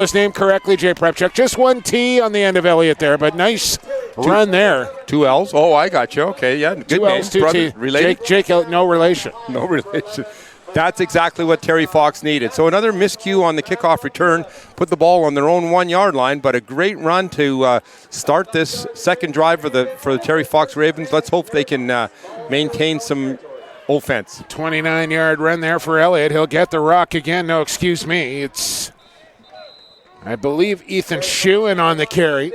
his name correctly, Jay Prepchuk. Just one T on the end of Elliott there, but nice run there. 2 L's. Oh, I got you. Okay, yeah. Good 2 L's, 2 T. Related? Jake, no relation. No relation. That's exactly what Terry Fox needed. So another miscue on the kickoff return, put the ball on their own 1 yard line, but a great run to start this second drive for the Terry Fox Ravens. Let's hope they can maintain some offense. 29-yard run there for Elliott. He'll get the rock again. No, excuse me. It's, I believe, Ethan Shewan on the carry.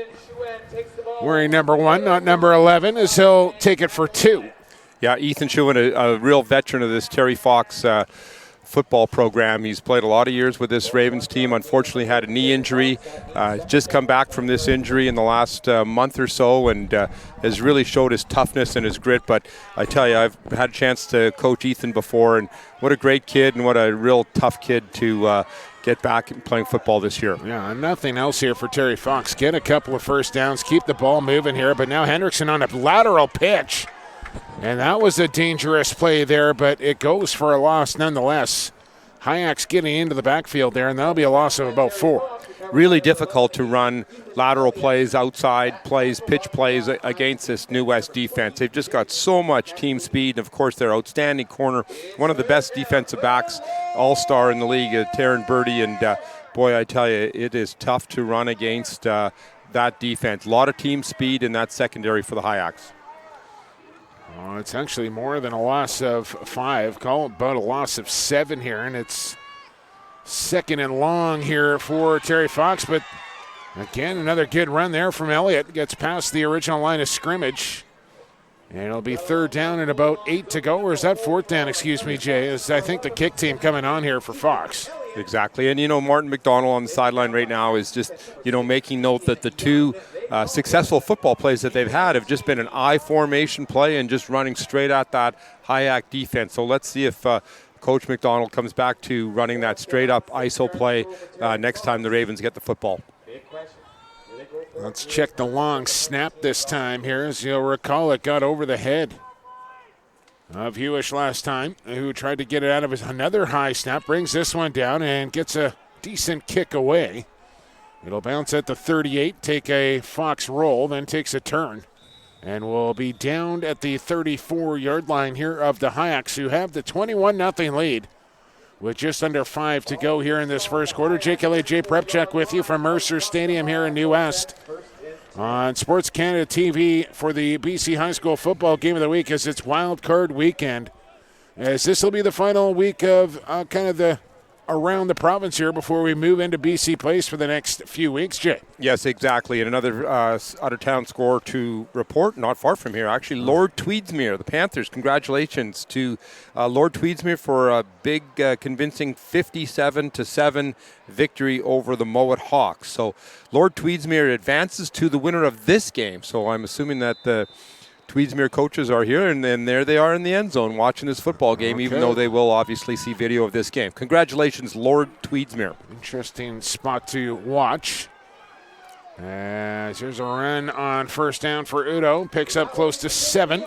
Wearing number 1, not number 11, as he'll take it for 2. Yeah, Ethan Shewan, a real veteran of this Terry Fox football program. He's played a lot of years with this Ravens team. Unfortunately, had a knee injury. Just come back from this injury in the last month or so, and has really showed his toughness and his grit. But I tell you, I've had a chance to coach Ethan before, and what a great kid and what a real tough kid to get back and playing football this year. Yeah, nothing else here for Terry Fox. Get a couple of first downs, keep the ball moving here. But now Hendrickson on a lateral pitch. And that was a dangerous play there, but it goes for a loss nonetheless. Hayek's getting into the backfield there, and that'll be a loss of about 4. Really difficult to run lateral plays, outside plays, pitch plays against this New West defense. They've just got so much team speed, and of course their outstanding corner, one of the best defensive backs, all-star in the league, Taryn Birdie, and boy, I tell you, it is tough to run against that defense. A lot of team speed in that secondary for the Hayeks. Oh, it's actually more than a loss of 5. Call it about a loss of 7 here, and it's second and long here for Terry Fox. But again, another good run there from Elliott. Gets past the original line of scrimmage. And it'll be third down and about 8 to go. Or is that fourth down, excuse me, Jay? Is I think the kick team coming on here for Fox. Exactly. And, Martin McDonald on the sideline right now is just, making note that the two successful football plays that they've had have just been an I formation play and just running straight at that Hayek defense. So let's see if Coach McDonald comes back to running that straight up ISO play next time the Ravens get the football. Let's check the long snap this time here. As you'll recall, it got over the head of Hewish last time, who tried to get it out of another high snap, brings this one down and gets a decent kick away. It'll bounce at the 38, take a Fox roll, then takes a turn. And will be down at the 34-yard line here of the Hayeks, who have the 21-0 lead with just under 5 to go here in this first quarter. Jay Prepchuk with you from Mercer Stadium here in New West on SportsCanada.TV for the BC High School football game of the week, as it's wild card weekend. As this will be the final week of kind of the around the province here before we move into BC Place for the next few weeks, Jay. Yes, exactly. And another out-of-town score to report, not far from here, actually. Lord Tweedsmuir, the Panthers, congratulations to Lord Tweedsmuir for a big, convincing 57-7 victory over the Mowat Hawks. So Lord Tweedsmuir advances to the winner of this game. So I'm assuming that the Tweedsmuir coaches are here, and then there they are in the end zone watching this football game, even though they will obviously see video of this game. Congratulations, Lord Tweedsmuir. Interesting spot to watch. As here's a run on first down for Udo. Picks up close to 7.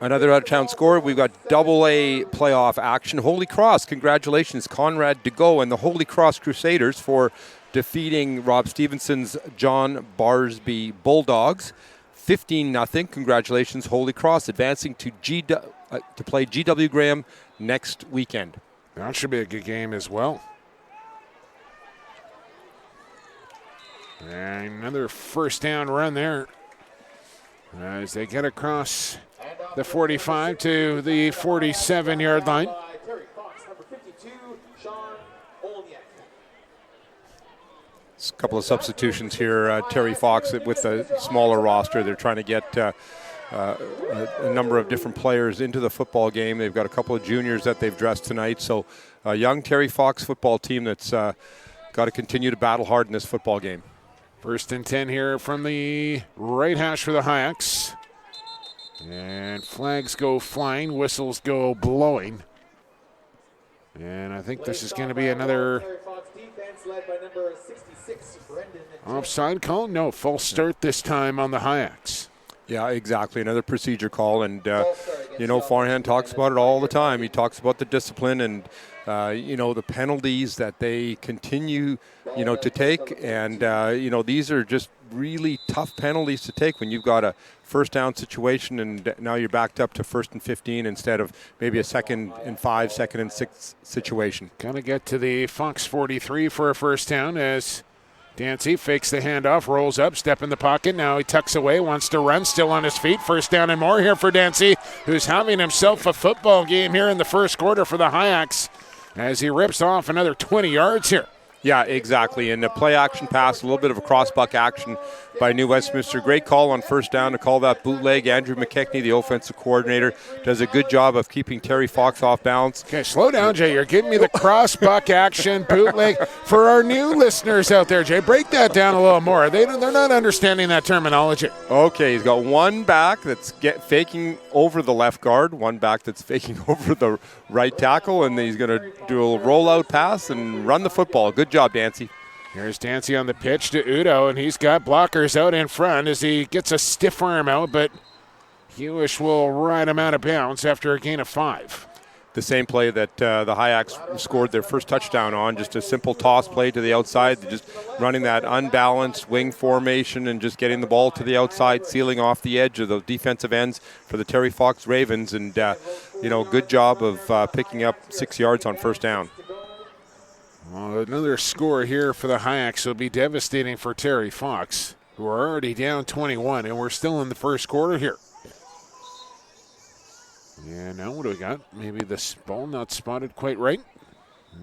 Another out-of-town score. We've got AA playoff action. Holy Cross, congratulations, Conrad DeGo and the Holy Cross Crusaders for defeating Rob Stevenson's John Barsby Bulldogs, 15-0. Congratulations, Holy Cross, advancing to play GW Graham next weekend. That should be a good game as well. And another first down run there as they get across the 45 to the 47-yard line. A couple of substitutions here. Terry Fox with a smaller roster. They're trying to get a number of different players into the football game. They've got a couple of juniors that they've dressed tonight. So a young Terry Fox football team that's got to continue to battle hard in this football game. First and 10 here from the right hash for the Hayeks. And flags go flying, whistles go blowing. And I think this is going to be another offside call? No, false start this time on the Hayeks. Yeah, exactly. Another procedure call. And Farhan talks about it all the time. He talks about the discipline and, the penalties that they continue, to take. And, these are just really tough penalties to take when you've got a first down situation and now you're backed up to 1st and 15 instead of maybe a 2nd and 5, 2nd and 6 situation. Gonna get to the Fox 43 for a first down as Dancy fakes the handoff, rolls up, step in the pocket. Now he tucks away, wants to run, still on his feet. First down and more here for Dancy, who's having himself a football game here in the first quarter for the Hayaks as he rips off another 20 yards here. Yeah, exactly. And a play action pass, a little bit of a cross-buck action by New Westminster. Great call on first down to call that bootleg. Andrew McKechnie, the offensive coordinator, does a good job of keeping Terry Fox off balance. Okay, slow down, Jay. You're giving me the cross-buck action bootleg. For our new listeners out there, Jay, break that down a little more. They're not understanding that terminology. Okay, he's got one back that's faking over the left guard, one back that's faking over the right tackle, and then he's going to do a rollout pass and run the football. Good job, Dancy. Here's Dancy on the pitch to Udo, and he's got blockers out in front as he gets a stiff arm out, but Hewish will ride him out of bounds after a gain of 5. The same play that the Hayaks scored their first touchdown on, just a simple toss play to the outside, just running that unbalanced wing formation and just getting the ball to the outside, sealing off the edge of the defensive ends for the Terry Fox Ravens, and good job of picking up 6 yards on first down. Well, another score here for the Hayaks will be devastating for Terry Fox, who are already down 21, and we're still in the first quarter here. And now what do we got? Maybe this ball not spotted quite right.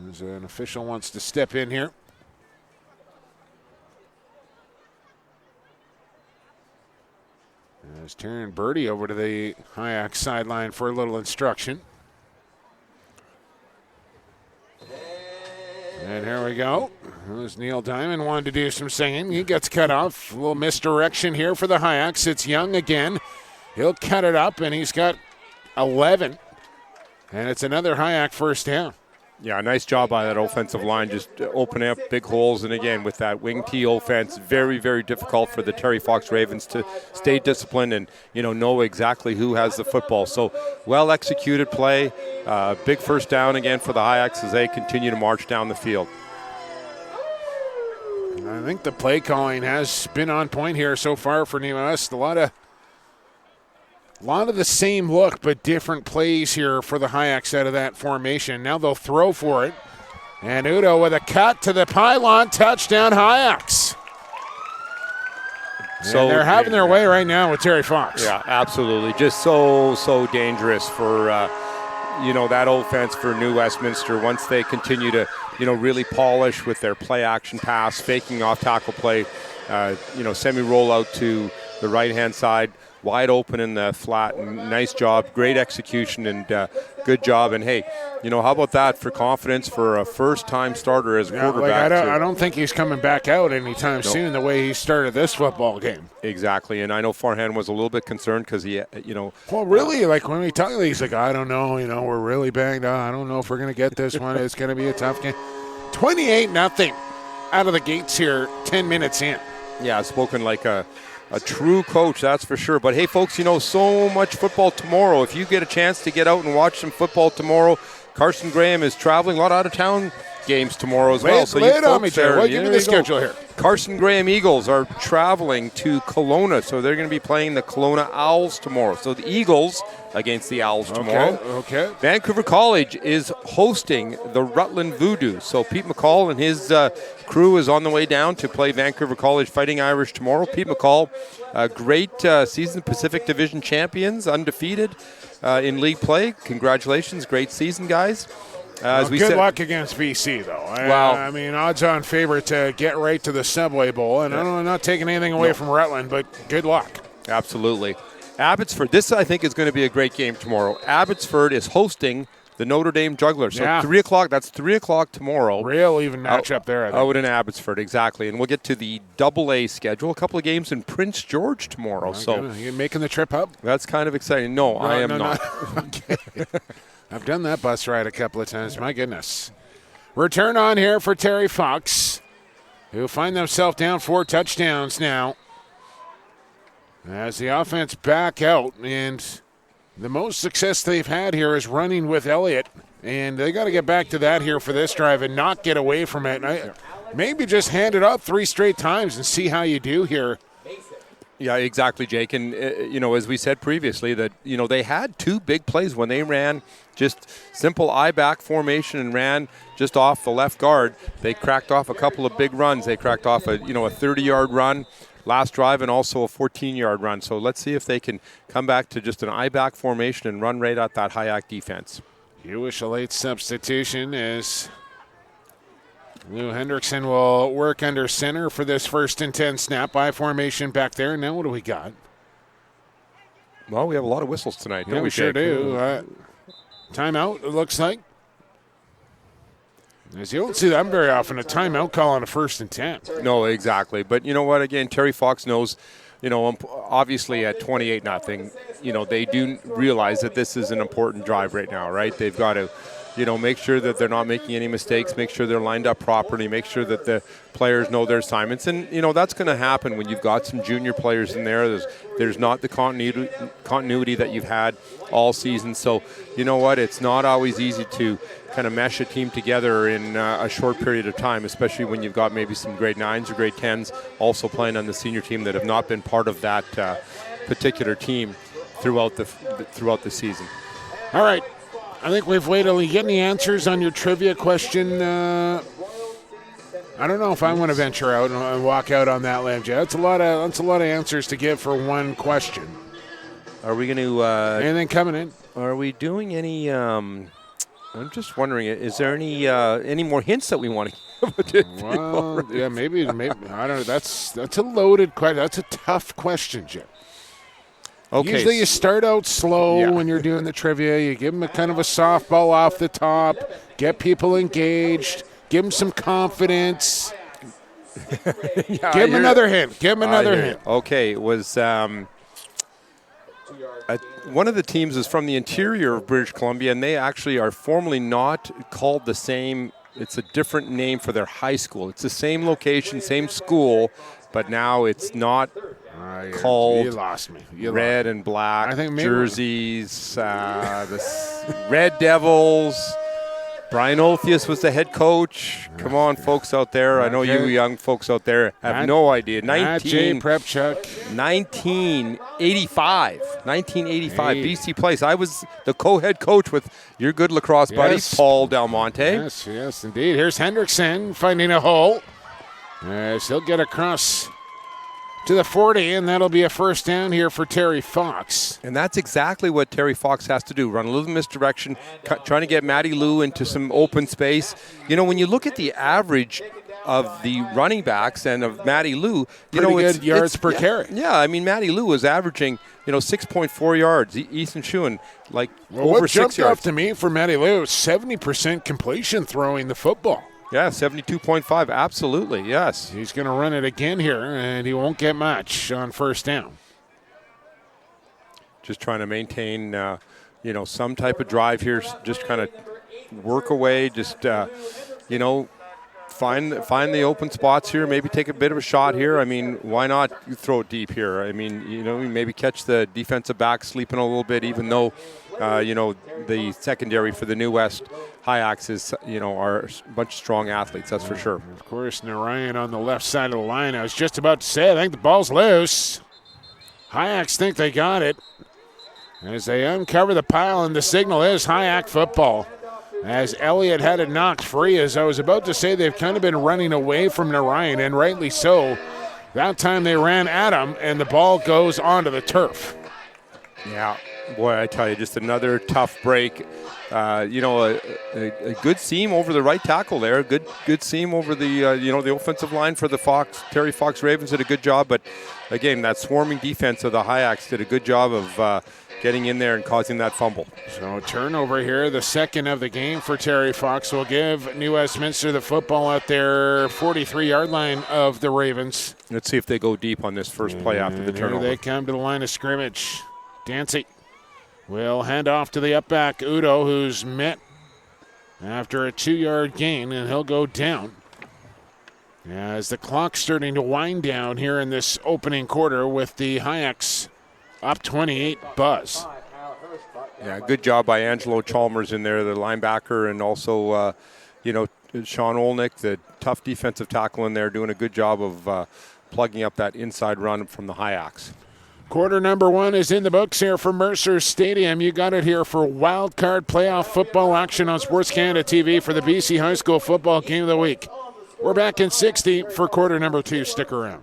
As an official wants to step in here. As Taryn Birdie over to the Hayaks sideline for a little instruction. And here we go. As Neil Diamond wanted to do some singing. He gets cut off. A little misdirection here for the Hayaks. It's Young again. He'll cut it up, and he's got 11. And it's another Hayak first down. Yeah, nice job by that offensive line, just opening up big holes. And again, with that wing T offense, very, very difficult for the Terry Fox Ravens to stay disciplined and, know exactly who has the football. So well-executed play. Big first down again for the Hayaks as they continue to march down the field. I think the play calling has been on point here so far for New West. A lot of the same look, but different plays here for the Hayaks out of that formation. Now they'll throw for it. And Udo with a cut to the pylon. Touchdown, Hayaks. So and they're having their way right now with Terry Fox. Yeah, absolutely. Just so dangerous for, that offense for New Westminster once they continue to, really polish with their play-action pass, faking off-tackle play, semi-rollout to the right-hand side. Wide open in the flat. Nice job. Great execution and good job. And, hey, how about that for confidence for a first-time starter as a quarterback? I don't think he's coming back out anytime soon the way he started this football game. Exactly. And I know Farhan was a little bit concerned because he, Well, really, when we talk, he's like, I don't know. We're really banged up. I don't know if we're going to get this one. It's going to be a tough game. 28-0 out of the gates here, 10 minutes in. Yeah, spoken like a true coach, that's for sure. But, hey, folks, so much football tomorrow. If you get a chance to get out and watch some football tomorrow, Carson Graham is traveling. A lot of out-of-town games tomorrow as well. Lay it on me, Jerry. Give me the schedule here. Carson Graham Eagles are traveling to Kelowna, so they're going to be playing the Kelowna Owls tomorrow. So the Eagles against the Owls tomorrow. Okay. Vancouver College is hosting the Rutland Voodoo. So Pete McCall and his crew is on the way down to play Vancouver College Fighting Irish tomorrow. Pete McCall, great season, Pacific Division champions, undefeated in league play. Congratulations, great season, guys. Good luck against BC, though. Odds-on favorite to get right to the Subway Bowl. And I'm not taking anything away from Rutland, but good luck. Absolutely. Abbotsford, this I think is going to be a great game tomorrow. Abbotsford is hosting the Notre Dame Jugglers. So 3 o'clock, that's 3 o'clock tomorrow. Real even matchup there, I think. Out in Abbotsford, exactly. And we'll get to the AA schedule. A couple of games in Prince George tomorrow. You making the trip up? That's kind of exciting. No, I am not. Okay. I've done that bus ride a couple of times. My goodness. Return on here for Terry Fox, who find themselves down 4 touchdowns now. As the offense back out, and The most success they've had here is running with Elliott, and they got to get back to that here for this drive and not get away from it. And maybe just hand it up 3 straight times and see how you do here. Yeah, exactly, Jake. And, as we said previously, that, they had 2 big plays when they ran just simple I-back formation and ran just off the left guard. They cracked off a couple of big runs. They cracked off a 30-yard run last drive and also a 14-yard run. So let's see if they can come back to just an I-back formation and run right at that High-Act defense. Hewish a late substitution as Lou Hendrickson will work under center for this 1st and 10 snap. I formation back there. Now what do we got? Well, we have a lot of whistles tonight, don't we? Sure do. Timeout, it looks like. As you don't see that very often, a timeout call on a 1st and 10. No, exactly. But you know what? Again, Terry Fox knows, obviously at 28-0, they do realize that this is an important drive right now, right? They've got to, make sure that they're not making any mistakes, make sure they're lined up properly, make sure that the players know their assignments. And, that's going to happen when you've got some junior players in there. There's not the continuity that you've had all season. So, you know what? It's not always easy to kind of mesh a team together in a short period of time, especially when you've got maybe some grade 9s or grade 10s also playing on the senior team that have not been part of that particular team throughout the season. All right. I think we've waited. You get any answers on your trivia question? I don't know if I want to venture out and walk out on that limb, Jay. That's a lot of answers to give for one question. Are we going to anything coming in? Are we doing any? I'm just wondering, is there any more hints that we want to give? Well, yeah, maybe. I don't know. That's a loaded question. That's a tough question, Jim. Okay. Usually you start out slow when you're doing the trivia. You give them a kind of a softball off the top, get people engaged, give them some confidence. Give them another hint. Give them another hint. Okay, it was one of the teams is from the interior of British Columbia, and they actually are formally not called the same. It's a different name for their high school. It's the same location, same school, but now it's not called you lost me. Red and black jerseys, the Red Devils. Brian Olthius was the head coach. Come on, folks out there. I know you young folks out there have no idea. 1985, BC Place. I was the co-head coach with your good lacrosse buddy, Paul Del Monte. Yes, indeed. Here's Hendrickson finding a hole. He'll get across to the 40, and that'll be a 1st down here for Terry Fox. And that's exactly what Terry Fox has to do, run a little misdirection, trying to get Matty Lou into some open space. When you look at the average of the running backs and of Matty Lou, it's yards per carry. Yeah, I mean, Matty Lou was averaging, 6.4 yards. Ethan Schuin, over 6 yards. What jumped off to me for Matty Lou, 70% completion throwing the football. Yeah, 72.5, absolutely, yes. He's going to run it again here, and he won't get much on 1st down. Just trying to maintain, some type of drive here, just kind of work away, just, find the open spots here, maybe take a bit of a shot here. I mean, why not throw it deep here? I mean, maybe catch the defensive back sleeping a little bit, even though, the secondary for the New West High-Ax is, are a bunch of strong athletes, that's for sure. Of course, Narayan on the left side of the line. I was just about to say, I think the ball's loose. High-Ax think they got it as they uncover the pile, and the signal is High-Ax football. As Elliott had it knocked free, as I was about to say, they've kind of been running away from Narayan, and rightly so. That time they ran at him, and the ball goes onto the turf. Yeah, boy, I tell you, just another tough break. A good seam over the right tackle there. Good seam over the the offensive line for the Terry Fox Ravens did a good job, but again, that swarming defense of the High-Ax did a good job of getting in there and causing that fumble. So turnover here, the 2nd of the game for Terry Fox, will give New Westminster the football at their 43-yard line of the Ravens. Let's see if they go deep on this first play after the turnover. Here they come to the line of scrimmage. Dancy will hand off to the up back, Udo, who's met after a 2-yard gain, and he'll go down. As the clock's starting to wind down here in this opening quarter with the High-Ax up 28 buzz. Yeah, good job by Angelo Chalmers in there, the linebacker, and also, Sean Olnick, the tough defensive tackle in there, doing a good job of plugging up that inside run from the Hayaks. Quarter number 1 is in the books here for Mercer Stadium. You got it here for wild card playoff football action on SportsCanada.TV for the BC High School football game of the week. We're back in 60 for quarter number 2. Stick around.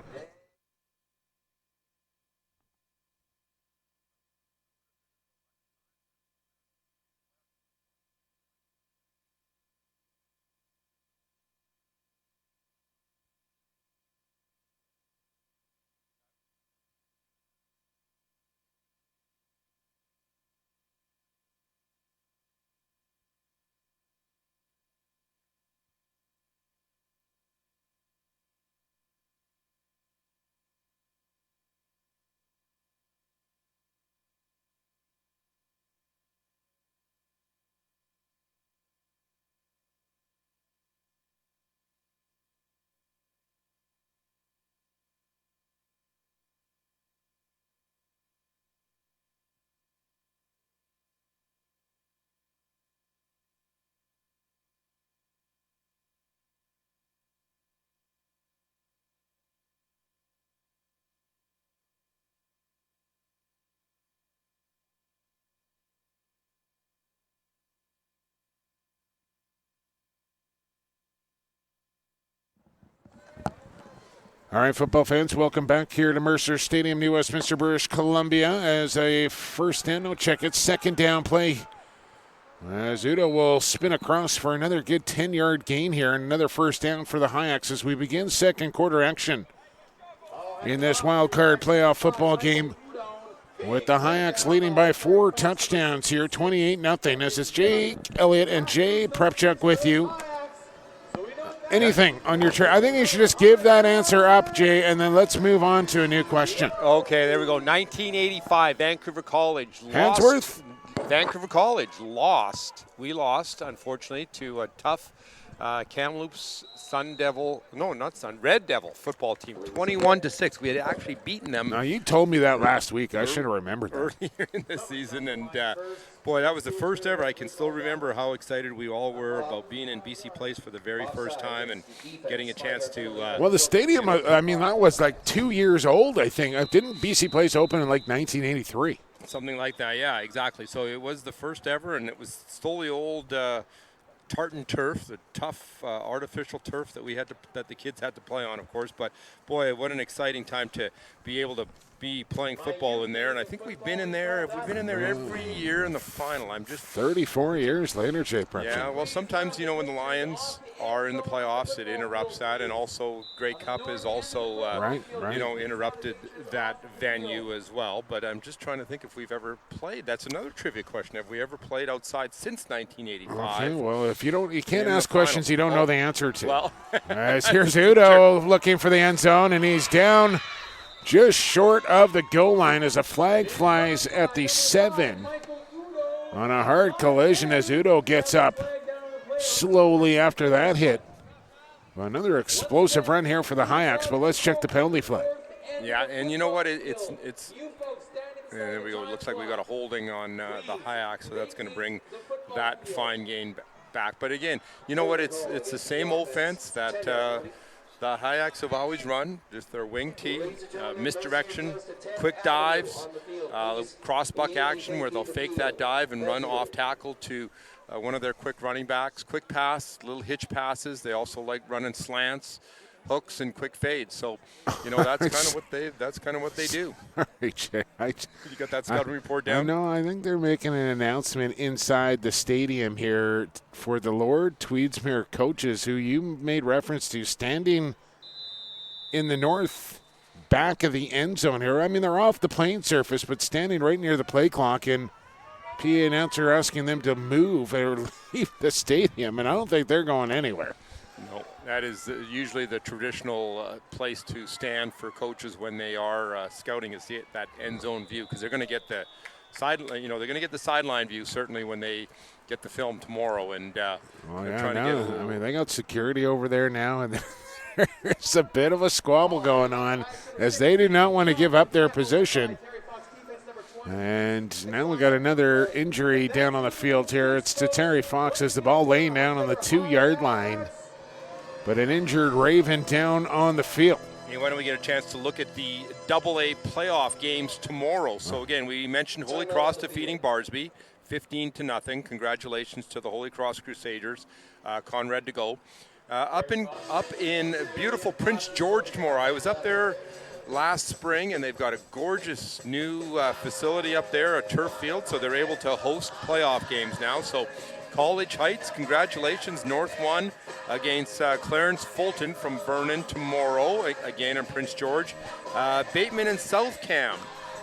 All right, football fans, welcome back here to Mercer Stadium, New Westminster, British Columbia, as a first down, no check it, second down play. As Udo will spin across for another good 10-yard gain here and another first down for the Hayaks as we begin second quarter action in this wild card playoff football game with the Hayaks leading by 4 touchdowns here, 28-0. As it's Jake Elliott and Jay Prepchuk with you. Anything on your I think you should just give that answer up, Jay, and then let's move on to a new question. Okay, there we go. 1985, Vancouver College lost. Handsworth? Vancouver College lost. We lost, unfortunately, to a tough Kamloops Red Devil football team, 21-6. We had actually beaten them. Now, you told me that last week. I should have remembered that. Earlier in the season, and boy, that was the first ever. I can still remember how excited we all were about being in BC Place for the very first time and getting a chance to. Well, the stadium, that was like 2 years old, I think. Didn't BC Place open in like 1983? Something like that, yeah, exactly. So it was the first ever, and it was still the old tartan turf, the tough artificial turf that the kids had to play on, of course. But boy, what an exciting time to be able to be playing football in there. And I think we've been in there every year in the final. I'm just 34 years later, Jay Prepchuk. Yeah, well, sometimes when the Lions are in the playoffs, it interrupts that, and also Grey Cup is also interrupted that venue as well. But I'm just trying to think if we've ever played. That's another trivia question. Have we ever played outside since 1985? Okay, well, if you can't ask questions you don't know the answer to. Well, here's Udo looking for the end zone, and he's down just short of the goal line as a flag flies at the 7 on a hard collision as Udo gets up slowly after that hit. Well, another explosive run here for the Hayaks, but let's check the penalty flag. Yeah, and you know what? It's there we go. It looks like we got a holding on the Hayaks, so that's going to bring that fine gain back. But again, you know what? It's the same old fence that the Hayaks have always run, just their wing tee, misdirection, quick dives, cross-buck action where they'll fake that dive and run off tackle to one of their quick running backs. Quick pass, little hitch passes. They also like running slants, hooks, and quick fades. So, that's kind of what they do. Sorry, Jay. You got that scouting report down? No, I think they're making an announcement inside the stadium here for the Lord Tweedsmuir coaches, who you made reference to, standing in the north back of the end zone here. I mean, they're off the playing surface, but standing right near the play clock, and PA announcer asking them to move or leave the stadium, and I don't think they're going anywhere. No, that is usually the traditional place to stand for coaches when they are scouting, is that end zone view, because they're going to get the sideline view certainly when they get the film tomorrow, and they got security over there now, and there's a bit of a squabble going on as they do not want to give up their position. And now we got another injury down on the field here. It's to Terry Fox as the ball laying down on the 2-yard line. But an injured Raven down on the field. Hey, why don't we get a chance to look at the AA playoff games tomorrow? So again, we mentioned Holy Cross defeating Barsby 15-0. Congratulations to the Holy Cross Crusaders. Conrad to go. Up in beautiful Prince George tomorrow. I was up there last spring, and they've got a gorgeous new facility up there, a turf field, so they're able to host playoff games now. So College Heights, congratulations. North won against Clarence Fulton from Vernon tomorrow, again in Prince George. Bateman and South Cam.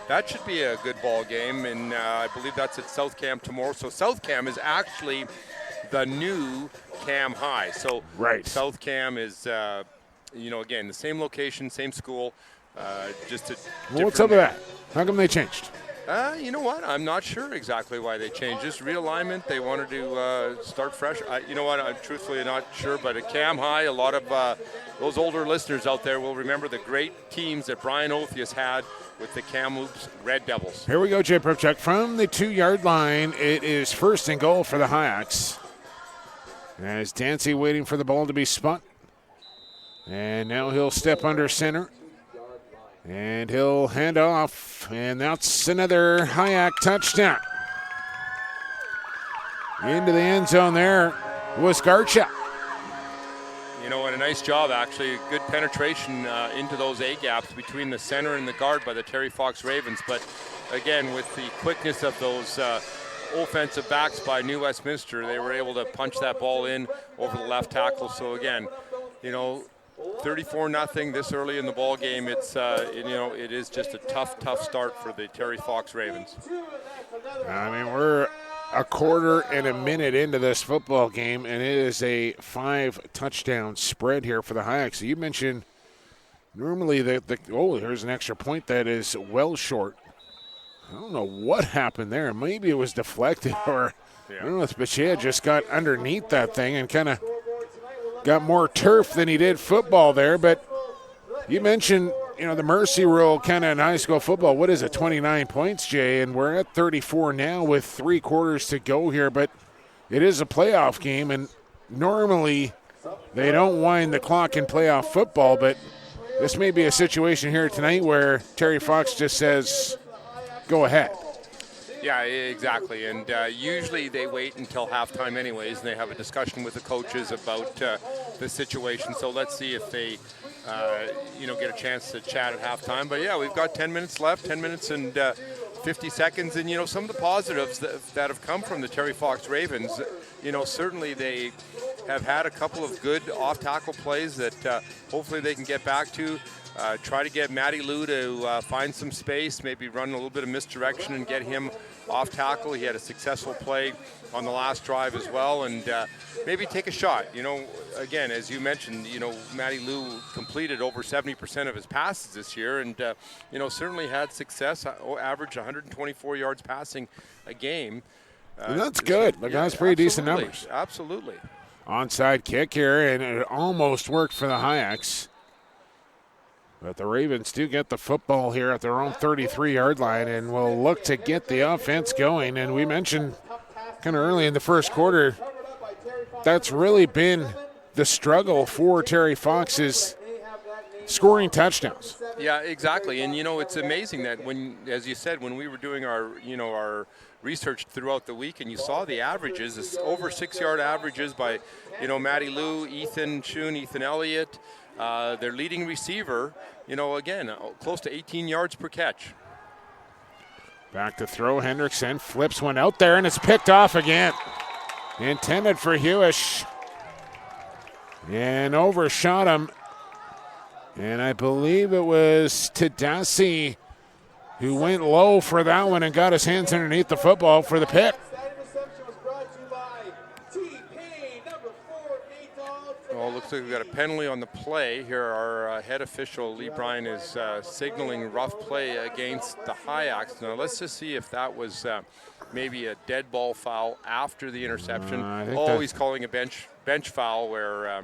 That should be a good ball game, and I believe that's at South Cam tomorrow. So South Cam is actually the new Cam High. So right. South Cam is, again, the same location, same school. What's up with that? How come they changed? You know what? I'm not sure exactly why they changed this. Realignment, they wanted to start fresh. I'm truthfully not sure, but at Cam High, a lot of those older listeners out there will remember the great teams that Brian Othius had with the Kamloops Red Devils. Here we go, Jay Pripchuk. From the 2-yard line, it is 1st and goal for the Hayaks. As Dancy waiting for the ball to be spun. And now he'll step under center. And he'll hand off, and that's another Hayak touchdown. Into the end zone there was Garcha. And a nice job, actually. Good penetration into those A-gaps between the center and the guard by the Terry Fox Ravens. But, again, with the quickness of those offensive backs by New Westminster, they were able to punch that ball in over the left tackle. So, again, 34-0 this early in the ball game. It's it is just a tough start for the Terry Fox Ravens. We're a quarter and a minute into this football game, and it is a 5-touchdown spread here for the Hayaks. So you mentioned normally here's an extra point that is well short. I don't know what happened there. Maybe it was deflected, or I don't know if Bechea just got underneath that thing and kind of got more turf than he did football there. But you mentioned, the mercy rule kind of in high school football. What is it, 29 points, Jay? And we're at 34 now with 3 quarters to go here. But it is a playoff game, and normally they don't wind the clock in playoff football. But this may be a situation here tonight where Terry Fox just says, go ahead. Yeah, exactly. And usually they wait until halftime anyways, and they have a discussion with the coaches about the situation. So let's see if they, get a chance to chat at halftime. But, yeah, we've got 10 minutes left, 10 minutes and 50 seconds. And, some of the positives that have come from the Terry Fox Ravens, certainly they have had a couple of good off-tackle plays that hopefully they can get back to. Try to get Matty Lou to find some space, maybe run a little bit of misdirection and get him off tackle. He had a successful play on the last drive as well, and maybe take a shot. Again, as you mentioned, Matty Lou completed over 70% of his passes this year, and certainly had success, averaged 124 yards passing a game. And that's good. That's pretty decent numbers. Absolutely. Onside kick here, and it almost worked for the Hayaks. But the Ravens do get the football here at their own 33-yard line and will look to get the offense going. And we mentioned kind of early in the first quarter, that's really been the struggle for Terry Fox is scoring touchdowns. Yeah, exactly. And, it's amazing that as you said, when we were doing our research throughout the week, and you saw the averages, it's over 6-yard averages by, Matty Lou, Ethan Schoon, Ethan Elliott. Their leading receiver, again, close to 18 yards per catch. Back to throw. Hendrickson flips one out there, and it's picked off again. Intended for Hewish. And overshot him. And I believe it was Tadasi who went low for that one and got his hands underneath the football for the pick. Well, looks like we've got a penalty on the play. Here our head official, Lee Bryan, is signaling rough play against the Hayaks. Now let's just see if that was maybe a dead ball foul after the interception. He's calling a bench foul where,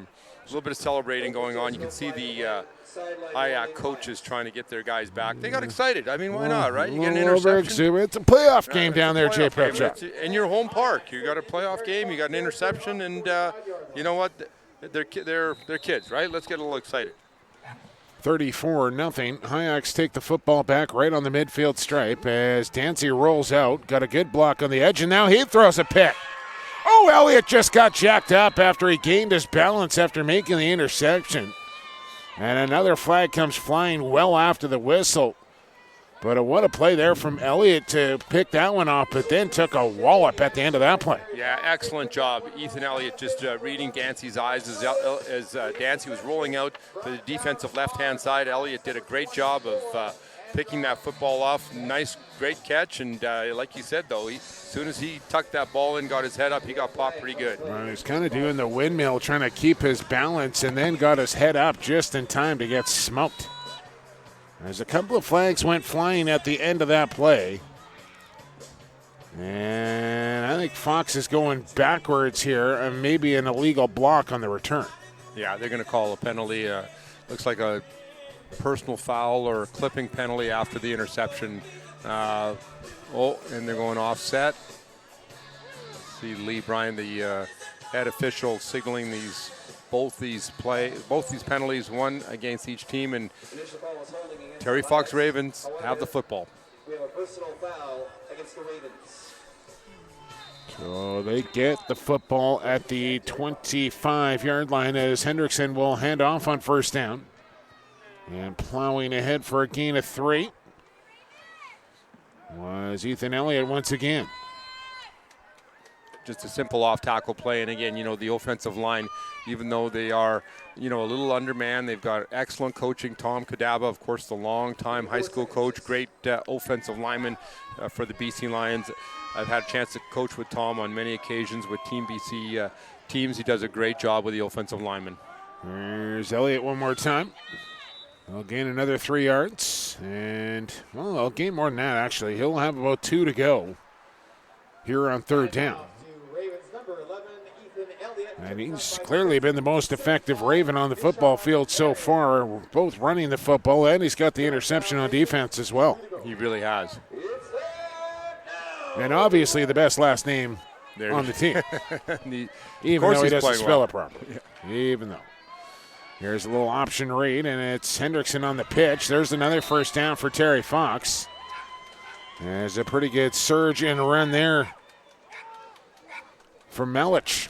little bit of celebrating going on. You can see the IAC coaches trying to get their guys back. They got excited. I mean, why not, right? You get an interception. It's a playoff game down there, Jay Pepshot. In your home park, you got a playoff game. You got an interception, and you know what? They're kids, right? Let's get a little excited. 34-0. Hayaks take the football back right on the midfield stripe as Dancy rolls out. Got a good block on the edge, and now he throws a pick. Oh, Elliott just got jacked up after he gained his balance after making the interception. And another flag comes flying well after the whistle. But what a play there from Elliott to pick that one off, but then took a wallop at the end of that play. Yeah, excellent job. Ethan Elliott just reading Dancy's eyes as Dancy was rolling out to the defensive left-hand side. Elliott did a great job of picking that football off. Nice, great catch. And like you said, though, as soon as he tucked that ball in, got his head up, he got popped pretty good. He was kind of doing the windmill, trying to keep his balance, and then got his head up just in time to get smoked. As a couple of flags went flying at the end of that play. And I think Fox is going backwards here, and maybe an illegal block on the return. Yeah, they're going to call a penalty. Looks like a personal foul or a clipping penalty after the interception. And they're going offset. See Lee Bryan, the head official, signaling both these penalties, one against each team, and Terry Fox Ravens have the football. We have a personal foul against the Ravens. So they get the football at the 25-yard line as Hendrickson will hand off on first down. And plowing ahead for a gain of 3 was Ethan Elliott once again. Just a simple off-tackle play. And again, the offensive line, even though they are, a little undermanned, they've got excellent coaching. Tom Kadaba, of course, the long-time high school coach, great offensive lineman for the BC Lions. I've had a chance to coach with Tom on many occasions with Team BC teams. He does a great job with the offensive lineman. There's Elliott one more time. They'll gain another 3 yards. And, they'll gain more than that, actually. He'll have about 2 to go here on third down. And he's clearly been the most effective Raven on the football field so far, both running the football, and he's got the interception on defense as well. He really has. And obviously the best last name on the team. Even though he doesn't spell it properly. Yeah. Even though. Here's a little option read, and it's Hendrickson on the pitch. There's another first down for Terry Fox. There's a pretty good surge and run there for Melich.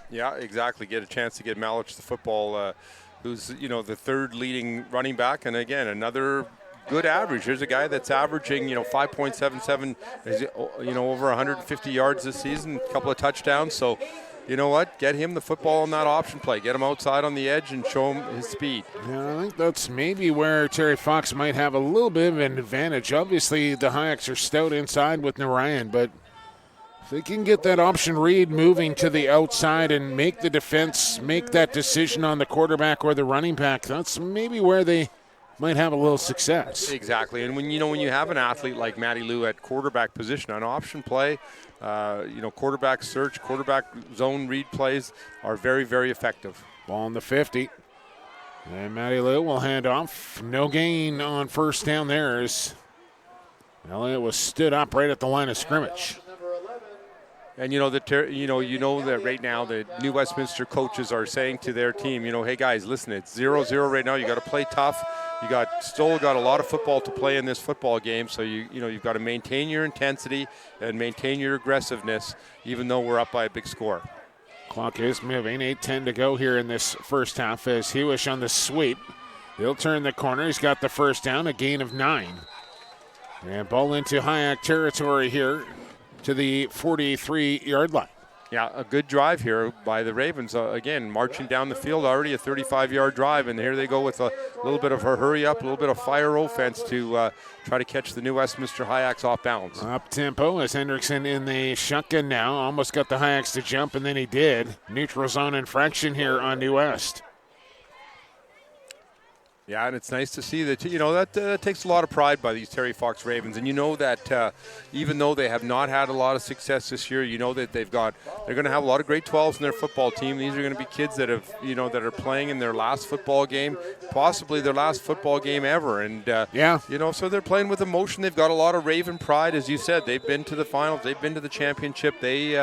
Yeah, exactly. Get a chance to get Melich the football, who's, the third leading running back. And again, another good average. Here's a guy that's averaging, 5.77, over 150 yards this season, a couple of touchdowns. So, you know what? Get him the football on that option play. Get him outside on the edge and show him his speed. Yeah, I think that's maybe where Terry Fox might have a little bit of an advantage. Obviously, the Hayaks are stout inside with Narayan, but if they can get that option read moving to the outside and make the defense make that decision on the quarterback or the running back, that's maybe where they might have a little success. Exactly. And when you have an athlete like Matty Lou at quarterback position, on option play, quarterback search, quarterback zone read plays are very, very effective. Ball on the 50. And Matty Lou will hand off. No gain on first down there as Elliott was stood up right at the line of scrimmage. And that right now the new Westminster coaches are saying to their team, hey guys, listen, it's 0-0 right now. You got to play tough. You still got a lot of football to play in this football game, so you've got to maintain your intensity and maintain your aggressiveness, even though we're up by a big score. Clock is moving. 8:10 to go here in this first half as Hewish on the sweep. He'll turn the corner. He's got the first down, a gain of 9. And ball into Hayak territory here to the 43-yard line. Yeah, a good drive here by the Ravens. Again, marching down the field, already a 35-yard drive, and here they go with a little bit of a hurry-up, a little bit of fire offense to try to catch the new Westminster Hayaks off balance. Up-tempo as Hendrickson in the shotgun now. Almost got the Hayaks to jump, and then he did. Neutral zone infraction here on New West. Yeah, and it's nice to see that, that takes a lot of pride by these Terry Fox Ravens. And you know that even though they have not had a lot of success this year, you know that they're going to have a lot of grade 12s in their football team. These are going to be kids that have, that are playing in their last football game, possibly their last football game ever. And, so they're playing with emotion. They've got a lot of Raven pride. As you said, they've been to the finals. They've been to the championship. They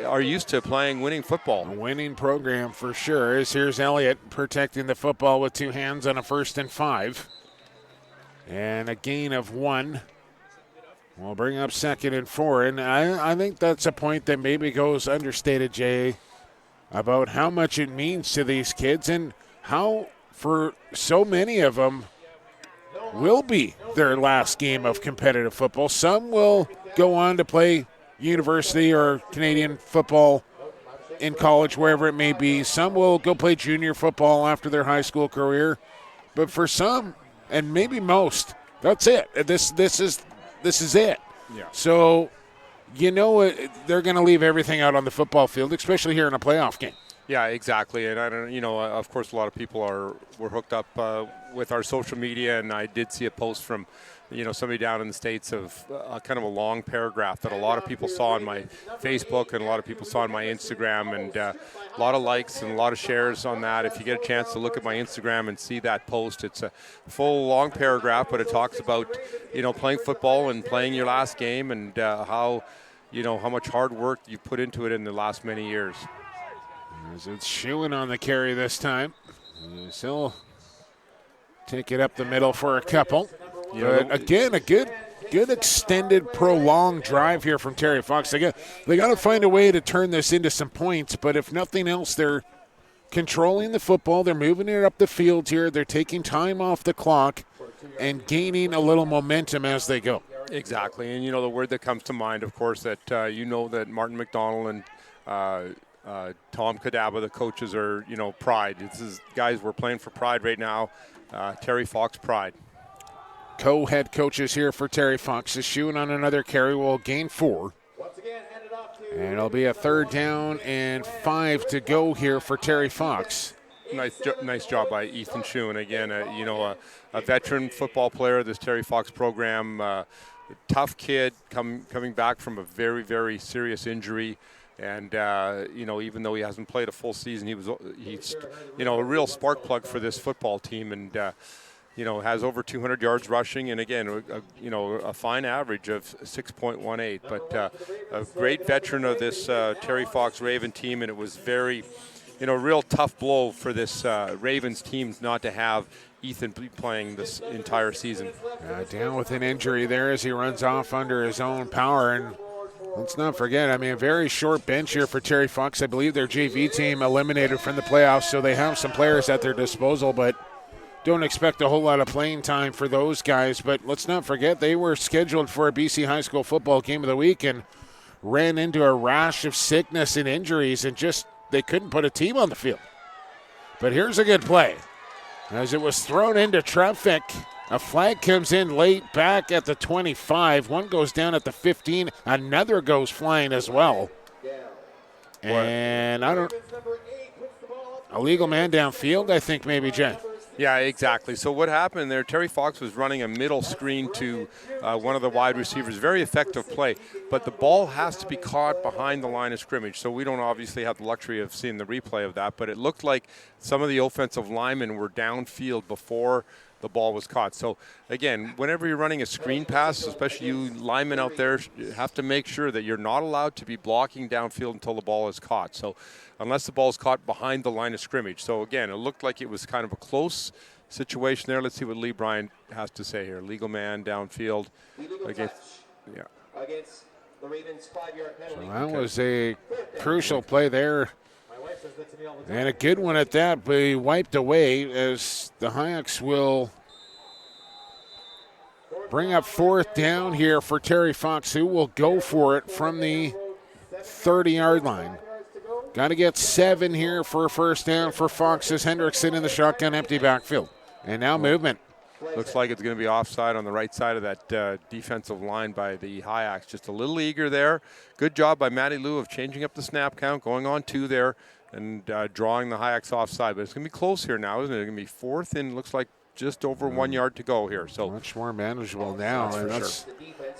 are used to playing winning football. A winning program for sure. Here's Elliott protecting the football with 2 hands on a 1st and 5. And a gain of 1. We'll bring up 2nd and 4. And I think that's a point that maybe goes understated, Jay, about how much it means to these kids and how for so many of them will be their last game of competitive football. Some will go on to play university or Canadian football in college, wherever it may be. Some will go play junior football after their high school career. But for some, and maybe most, that's it. This is it. Yeah. So, they're going to leave everything out on the football field, especially here in a playoff game. Yeah, exactly. And I don't, of course, a lot of people were hooked up with our social media, and I did see a post from somebody down in the States of kind of a long paragraph that a lot of people saw on my Facebook and a lot of people saw on my Instagram, and a lot of likes and a lot of shares on that. If you get a chance to look at my Instagram and see that post, it's a full long paragraph, but it talks about, playing football and playing your last game and how much hard work you've put into it in the last many years. As it's Schuin on the carry this time. He'll take it up the middle for a couple. But again, a good extended, prolonged drive here from Terry Fox. They got to find a way to turn this into some points, but if nothing else, they're controlling the football. They're moving it up the field here. They're taking time off the clock and gaining a little momentum as they go. Exactly, and the word that comes to mind, of course, that that Martin McDonald and Tom Kadaba, the coaches, are, pride. This is guys, we're playing for pride right now. Terry Fox pride. Co-head coaches here for Terry Fox. Is shooting on another carry, will gain 4. And it'll be a 3rd down and 5 to go here for Terry Fox. Nice job by Ethan Schuin. Again, a veteran football player, this Terry Fox program. Tough kid coming back from a very, very serious injury. And, even though he hasn't played a full season, he's a real spark plug for this football team. And, has over 200 yards rushing, and again, a fine average of 6.18. But a great veteran of this Terry Fox Raven team, and it was very, real tough blow for this Ravens team not to have Ethan playing this entire season. Down with an injury there as he runs off under his own power, and let's not forget, a very short bench here for Terry Fox. I believe their JV team eliminated from the playoffs, so they have some players at their disposal, but don't expect a whole lot of playing time for those guys. But let's not forget, they were scheduled for a BC High School football game of the week and ran into a rash of sickness and injuries, and they couldn't put a team on the field. But here's a good play. As it was thrown into traffic, a flag comes in late back at the 25. One goes down at the 15. Another goes flying as well. And a legal man downfield, I think maybe, Jay. Yeah, exactly. So what happened there, Terry Fox was running a middle screen to one of the wide receivers. Very effective play, but the ball has to be caught behind the line of scrimmage. So we don't obviously have the luxury of seeing the replay of that, but it looked like some of the offensive linemen were downfield before the ball was caught. So, again, whenever you're running a screen pass, especially you linemen out there, you have to make sure that you're not allowed to be blocking downfield until the ball is caught. So, unless the ball is caught behind the line of scrimmage. So, again, it looked like it was kind of a close situation there. Let's see what Lee Bryant has to say here. Legal man downfield against the Ravens' 5-yard penalty. So that was a crucial play there. And a good one at that, but he wiped away as the Hawks will bring up 4th down here for Terry Fox, who will go for it from the 30-yard line. Got to get 7 here for a 1st down for Fox as Hendrickson in the shotgun empty backfield. And now movement. Looks like it's going to be offside on the right side of that defensive line by the Hayaks. Just a little eager there. Good job by Matty Lou of changing up the snap count, going on 2 there. and drawing the Hayaks offside. But it's going to be close here now, isn't it? It's going to be fourth and looks like just over 1 yard to go here. So much more manageable now. That's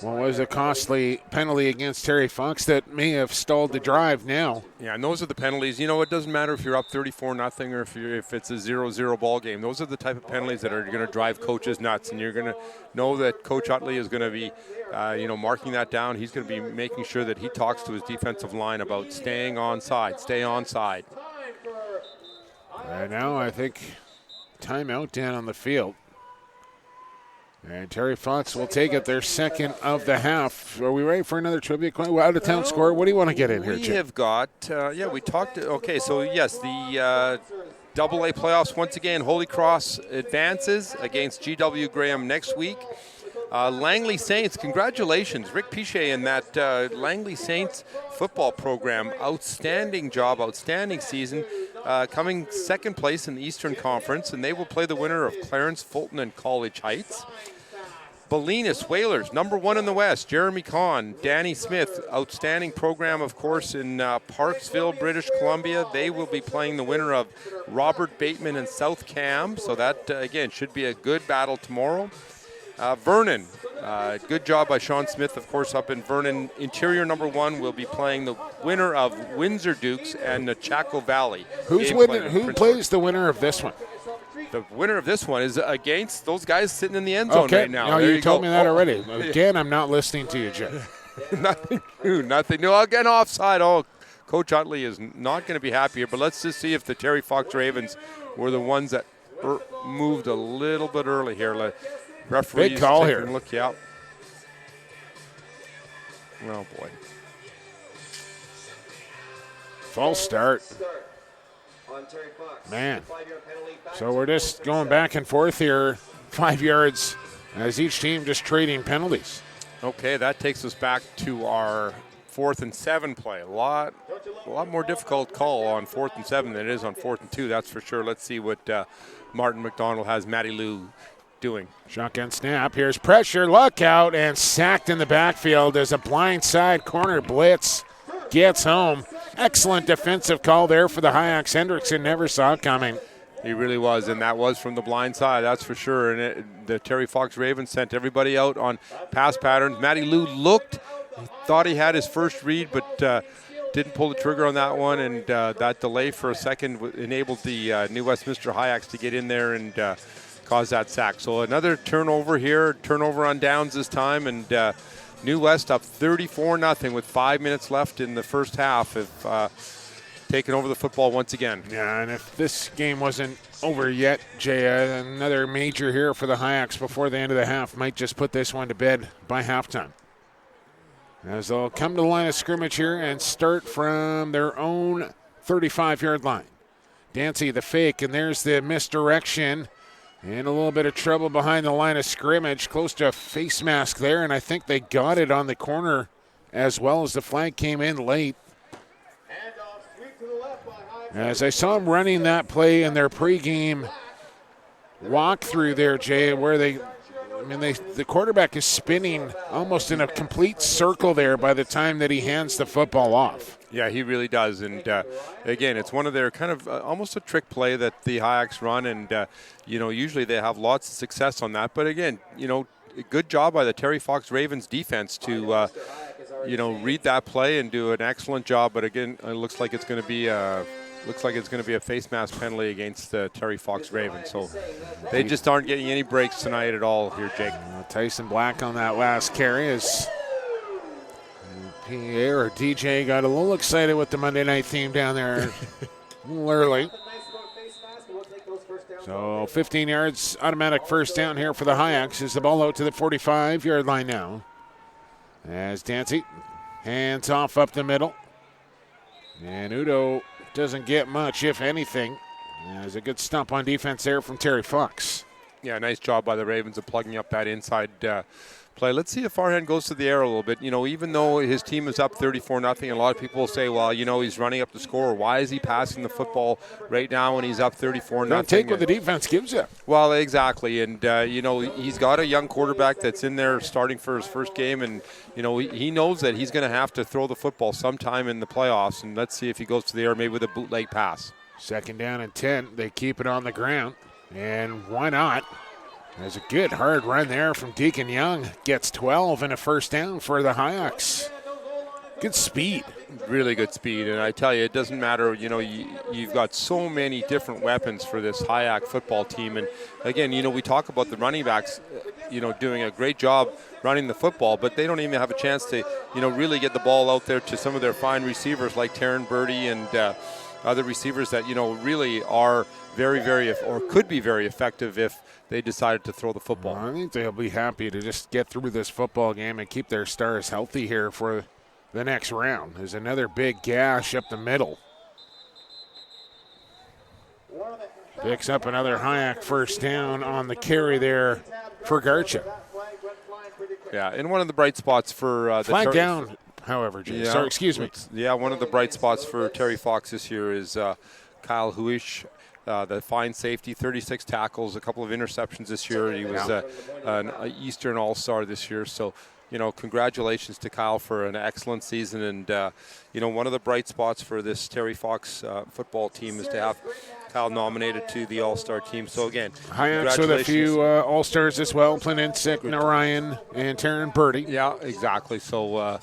what was a costly penalty against Terry Fox that may have stalled the drive now. Yeah, and those are the penalties. You know, it doesn't matter if you're up 34-0 or if it's a 0-0 ball game. Those are the type of penalties that are going to drive coaches nuts, and you're going to know that Coach Utley is going to be, marking that down. He's going to be making sure that he talks to his defensive line about staying onside, stay onside. Right now, I think timeout down on the field. And Terry Fox will take it, their second of the half. Are we ready for another trivia question? Out-of-town score. What do you want to get in here, Jim? We have got, we talked. Okay, so yes, the AA playoffs once again. Holy Cross advances against GW Graham next week. Langley Saints, congratulations. Rick Piche and that Langley Saints football program. Outstanding job, outstanding season. Coming second place in the Eastern Conference, and they will play the winner of Clarence, Fulton, and College Heights. Bolinas Whalers, number 1 in the West. Jeremy Kahn, Danny Smith, outstanding program, of course, in Parksville, British Columbia. They will be playing the winner of Robert Bateman and South Cam. So that, again, should be a good battle tomorrow. Vernon, good job by Sean Smith, of course, up in Vernon. Interior number 1 will be playing the winner of Windsor Dukes and the Chaco Valley. Who plays the winner of this one? The winner of this one is against those guys sitting in the end zone right now. No, you told me that already. Again, I'm not listening to you, Jim. Nothing new, nothing new. Again, offside. Oh, Coach Utley is not going to be happy here, but let's just see if the Terry Fox Ravens were the ones that moved a little bit early here. Referees big call here. Look, yeah. Oh, boy. False start. Man. So we're just going back and forth here, 5 yards, as each team just trading penalties. Okay, that takes us back to our 4th and 7 play. A lot more difficult call on 4th and 7 than it is on 4th and 2, that's for sure. Let's see what Martin McDonald has Matty Lou doing. Shotgun snap. Here's pressure. Luck out and sacked in the backfield as a blindside corner blitz gets home. Excellent defensive call there for the Hayaks. Hendrickson never saw it coming. He really was, and that was from the blind side, that's for sure. And the Terry Fox Ravens sent everybody out on pass patterns. Matty Lou looked, he thought he had his first read, but didn't pull the trigger on that one, and that delay for a second enabled the New Westminster Hayaks to get in there and cause that sack. So another turnover here, turnover on downs this time, and New West up 34-0 with 5 minutes left in the first half. If taking over the football once again. Yeah, and if this game wasn't over yet, Jay, another major here for the Hayaks before the end of the half might just put this one to bed by halftime. As they'll come to the line of scrimmage here and start from their own 35-yard line. Dancy the fake, and there's the misdirection. And a little bit of trouble behind the line of scrimmage, close to a face mask there, and I think they got it on the corner as well as the flag came in late. As I saw him running that play in their pregame walkthrough there, Jay, where the quarterback is spinning almost in a complete circle there by the time that he hands the football off. Yeah, he really does. And, again, it's one of their kind of almost a trick play that the Hayaks run. And, usually they have lots of success on that. But, again, good job by the Terry Fox Ravens defense to, read that play and do an excellent job. But, again, it looks like it's going to be a face mask penalty against the Terry Fox Ravens. So they just aren't getting any breaks tonight at all here, Jake. Tyson Black on that last carry is Pierre or DJ got a little excited with the Monday night theme down there a little early. So 15 yards, automatic first down here for the Hayaks as the ball out to the 45-yard line now. As Dancy hands off up the middle. And Udo doesn't get much, if anything. There's a good stump on defense there from Terry Fox. Yeah, nice job by the Ravens of plugging up that inside play. Let's see if Farhan goes to the air a little bit. Even though his team is up 34-0, a lot of people will say, well, he's running up the score. Why is he passing the football right now when he's up 34-0? Take what the defense gives you. Well, exactly. And, he's got a young quarterback that's in there starting for his first game. And, he knows that he's going to have to throw the football sometime in the playoffs. And let's see if he goes to the air maybe with a bootleg pass. 2nd down and 10. They keep it on the ground. And why not? There's a good hard run there from Deacon Young. Gets 12 and a first down for the Hayaks. Good speed. Really good speed. And I tell you, it doesn't matter. You've got so many different weapons for this Hayak football team. And again, we talk about the running backs, doing a great job running the football, but they don't even have a chance to, really get the ball out there to some of their fine receivers like Taryn Birdie and other receivers that, really are very, very, or could be very effective if they decided to throw the football. Well, I think they'll be happy to just get through this football game and keep their stars healthy here for the next round. There's another big gash up the middle. Picks up another Hayak first down on the carry there for Garcha. Yeah, and one of the bright spots for the flag down, however, Jay. Yeah, Sorry, excuse me. Yeah, one of the bright spots for Terry Fox this year is Kyle Huish, the fine safety, 36 tackles, a couple of interceptions this year. He was an Eastern All-Star this year. So, congratulations to Kyle for an excellent season. And, one of the bright spots for this Terry Fox football team is to have Kyle nominated to the All-Star team. So, again, Hayaks with a few All-Stars as well. Planinsik, Narayan, and Taryn Birdie. Yeah, exactly. So,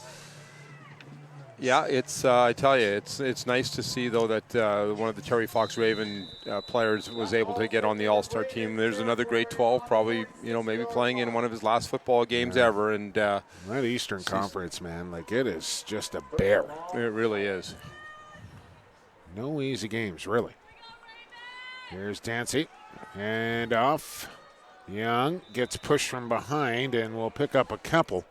it's I tell you, it's nice to see though that one of the Terry Fox Raven players was able to get on the All-Star team. There's another grade 12, probably maybe playing in one of his last football games ever. And that Eastern Conference, man, it is just a bear. It really is. No easy games, really. Here's Dancy, and off. Young gets pushed from behind, and will pick up a couple.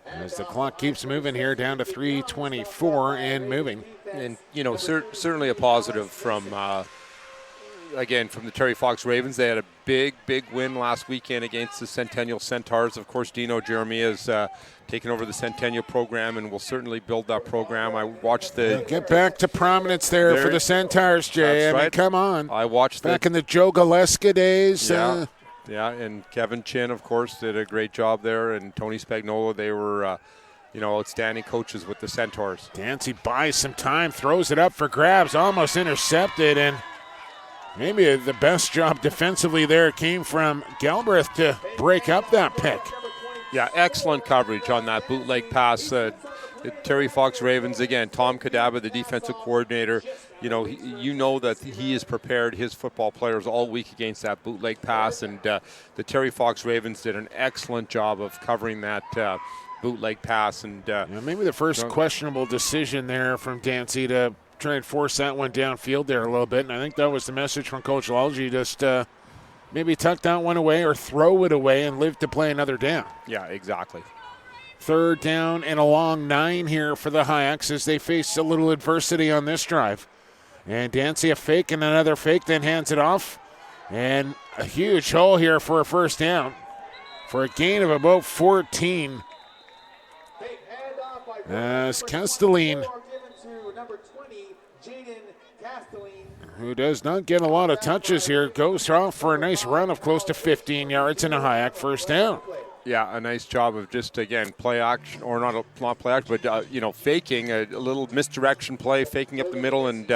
As the clock keeps moving here, down to 3:24 and moving. And, certainly a positive from, again, from the Terry Fox Ravens. They had a big win last weekend against the Centennial Centaurs. Of course, Dino Jeremiah has taken over the Centennial program and will certainly build that program. I watched the... Get back to prominence there for the Centaurs, Jay. That's right. Come on. I watched back in the Joe Galeska days. Yeah. Yeah, and Kevin Chin, of course, did a great job there, and Tony Spagnuolo. They were, outstanding coaches with the Centaurs. Dancy buys some time, throws it up for grabs, almost intercepted, and maybe the best job defensively there came from Galbraith to break up that pick. Yeah, excellent coverage on that bootleg pass. Terry Fox Ravens, again, Tom Kadaba, the defensive coordinator, that he has prepared his football players all week against that bootleg pass, and the Terry Fox Ravens did an excellent job of covering that bootleg pass. And maybe the first questionable decision there from Dancy to try and force that one downfield there a little bit, and I think that was the message from Coach Lalji, just maybe tuck that one away or throw it away and live to play another down. Yeah, exactly. 3rd down and a long 9 here for the Hayaks as they face a little adversity on this drive. And Dancy a fake and another fake, then hands it off. And a huge hole here for a first down for a gain of about 14. As Castelline, who does not get a lot of touches here, goes off for a nice run of close to 15 yards and a Hayak first down. Yeah, a nice job of just, again, play action, or not play action, but, faking a little misdirection play, faking up the middle and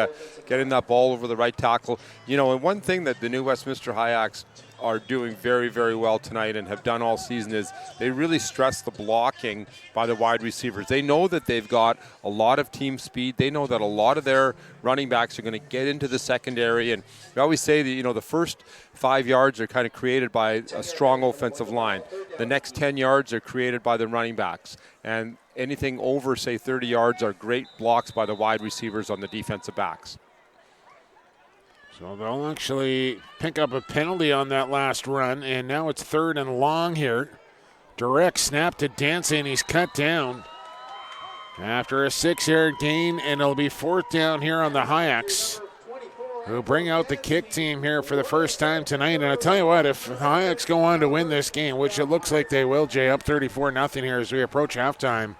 getting that ball over the right tackle. And one thing that the new Westminster Hayaks are doing very, very well tonight and have done all season is they really stress the blocking by the wide receivers. They know that they've got a lot of team speed. They know that a lot of their running backs are going to get into the secondary. And we always say that, the first 5 yards are kind of created by a strong offensive line. The next 10 yards are created by the running backs. And anything over, say, 30 yards are great blocks by the wide receivers on the defensive backs. So they'll actually pick up a penalty on that last run, and now it's 3rd and long here. Direct snap to Dancy, and he's cut down after a 6-yard gain, and it'll be 4th down here on the Hayaks. who bring out the kick team here for the first time tonight. And I tell you what, if Hayeks go on to win this game, which it looks like they will, Jay, up 34-0 here as we approach halftime,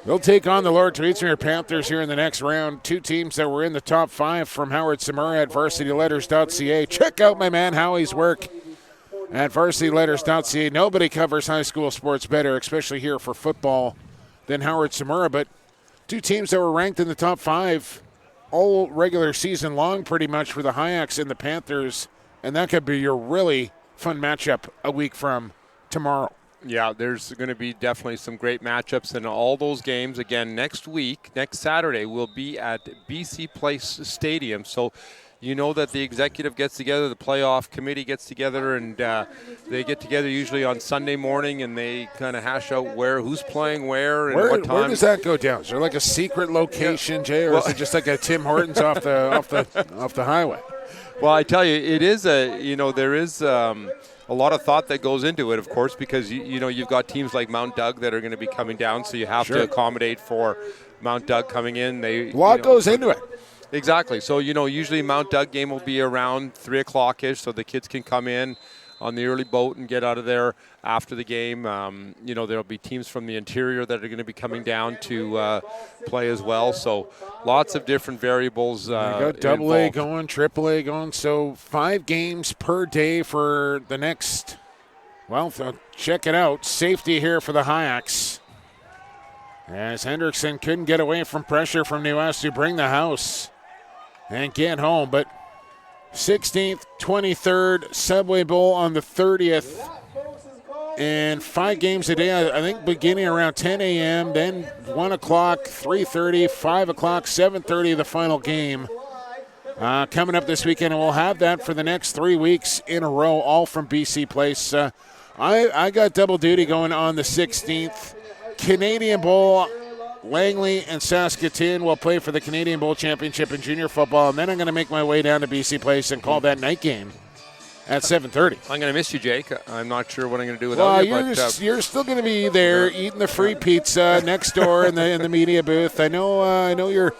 they'll take on the Lord Tweedsmuir Panthers here in the next round. Two teams that were in the top 5 from Howard Samura at varsityletters.ca. Check out my man Howie's work at varsityletters.ca. Nobody covers high school sports better, especially here for football, than Howard Samura. But two teams that were ranked in the top 5 all regular season long pretty much for the Hayeks and the Panthers. And that could be your really fun matchup a week from tomorrow. Yeah, there's going to be definitely some great matchups in all those games. Again, next week, next Saturday, we'll be at BC Place Stadium. So you know that the executive gets together, the playoff committee gets together, and they get together usually on Sunday morning, and they kind of hash out who's playing where and what time. Where does that go down? Is there like a secret location, Jay, or is it just like a Tim Hortons off the highway? Well, I tell you, it is there is a lot of thought that goes into it, of course, because you've got teams like Mount Doug that are going to be coming down, so you have to accommodate for Mount Doug coming in. A lot goes into it. Exactly. So, usually Mount Doug game will be around 3 o'clock-ish, so the kids can come in on the early boat and get out of there after the game. There'll be teams from the interior that are going to be coming down to play as well. So lots of different variables. You got double A going, triple A going. So 5 games per day for the next, check it out. Safety here for the Hayeks, as Hendrickson couldn't get away from pressure from New West to bring the house and get home. But 16th, 23rd, Subway Bowl on the 30th. And 5 games a day, I think beginning around 10 a.m., then 1 o'clock, 3:30, 5 o'clock, 7:30, the final game coming up this weekend. And we'll have that for the next 3 weeks in a row, all from BC Place. I got double duty going on the 16th. Canadian Bowl, Langley and Saskatoon will play for the Canadian Bowl Championship in junior football, and then I'm going to make my way down to BC Place and call that night game at 7:30. I'm going to miss you, Jake. I'm not sure what I'm going to do without you. You're still going to be there eating the free pizza next door in the media booth. I know you're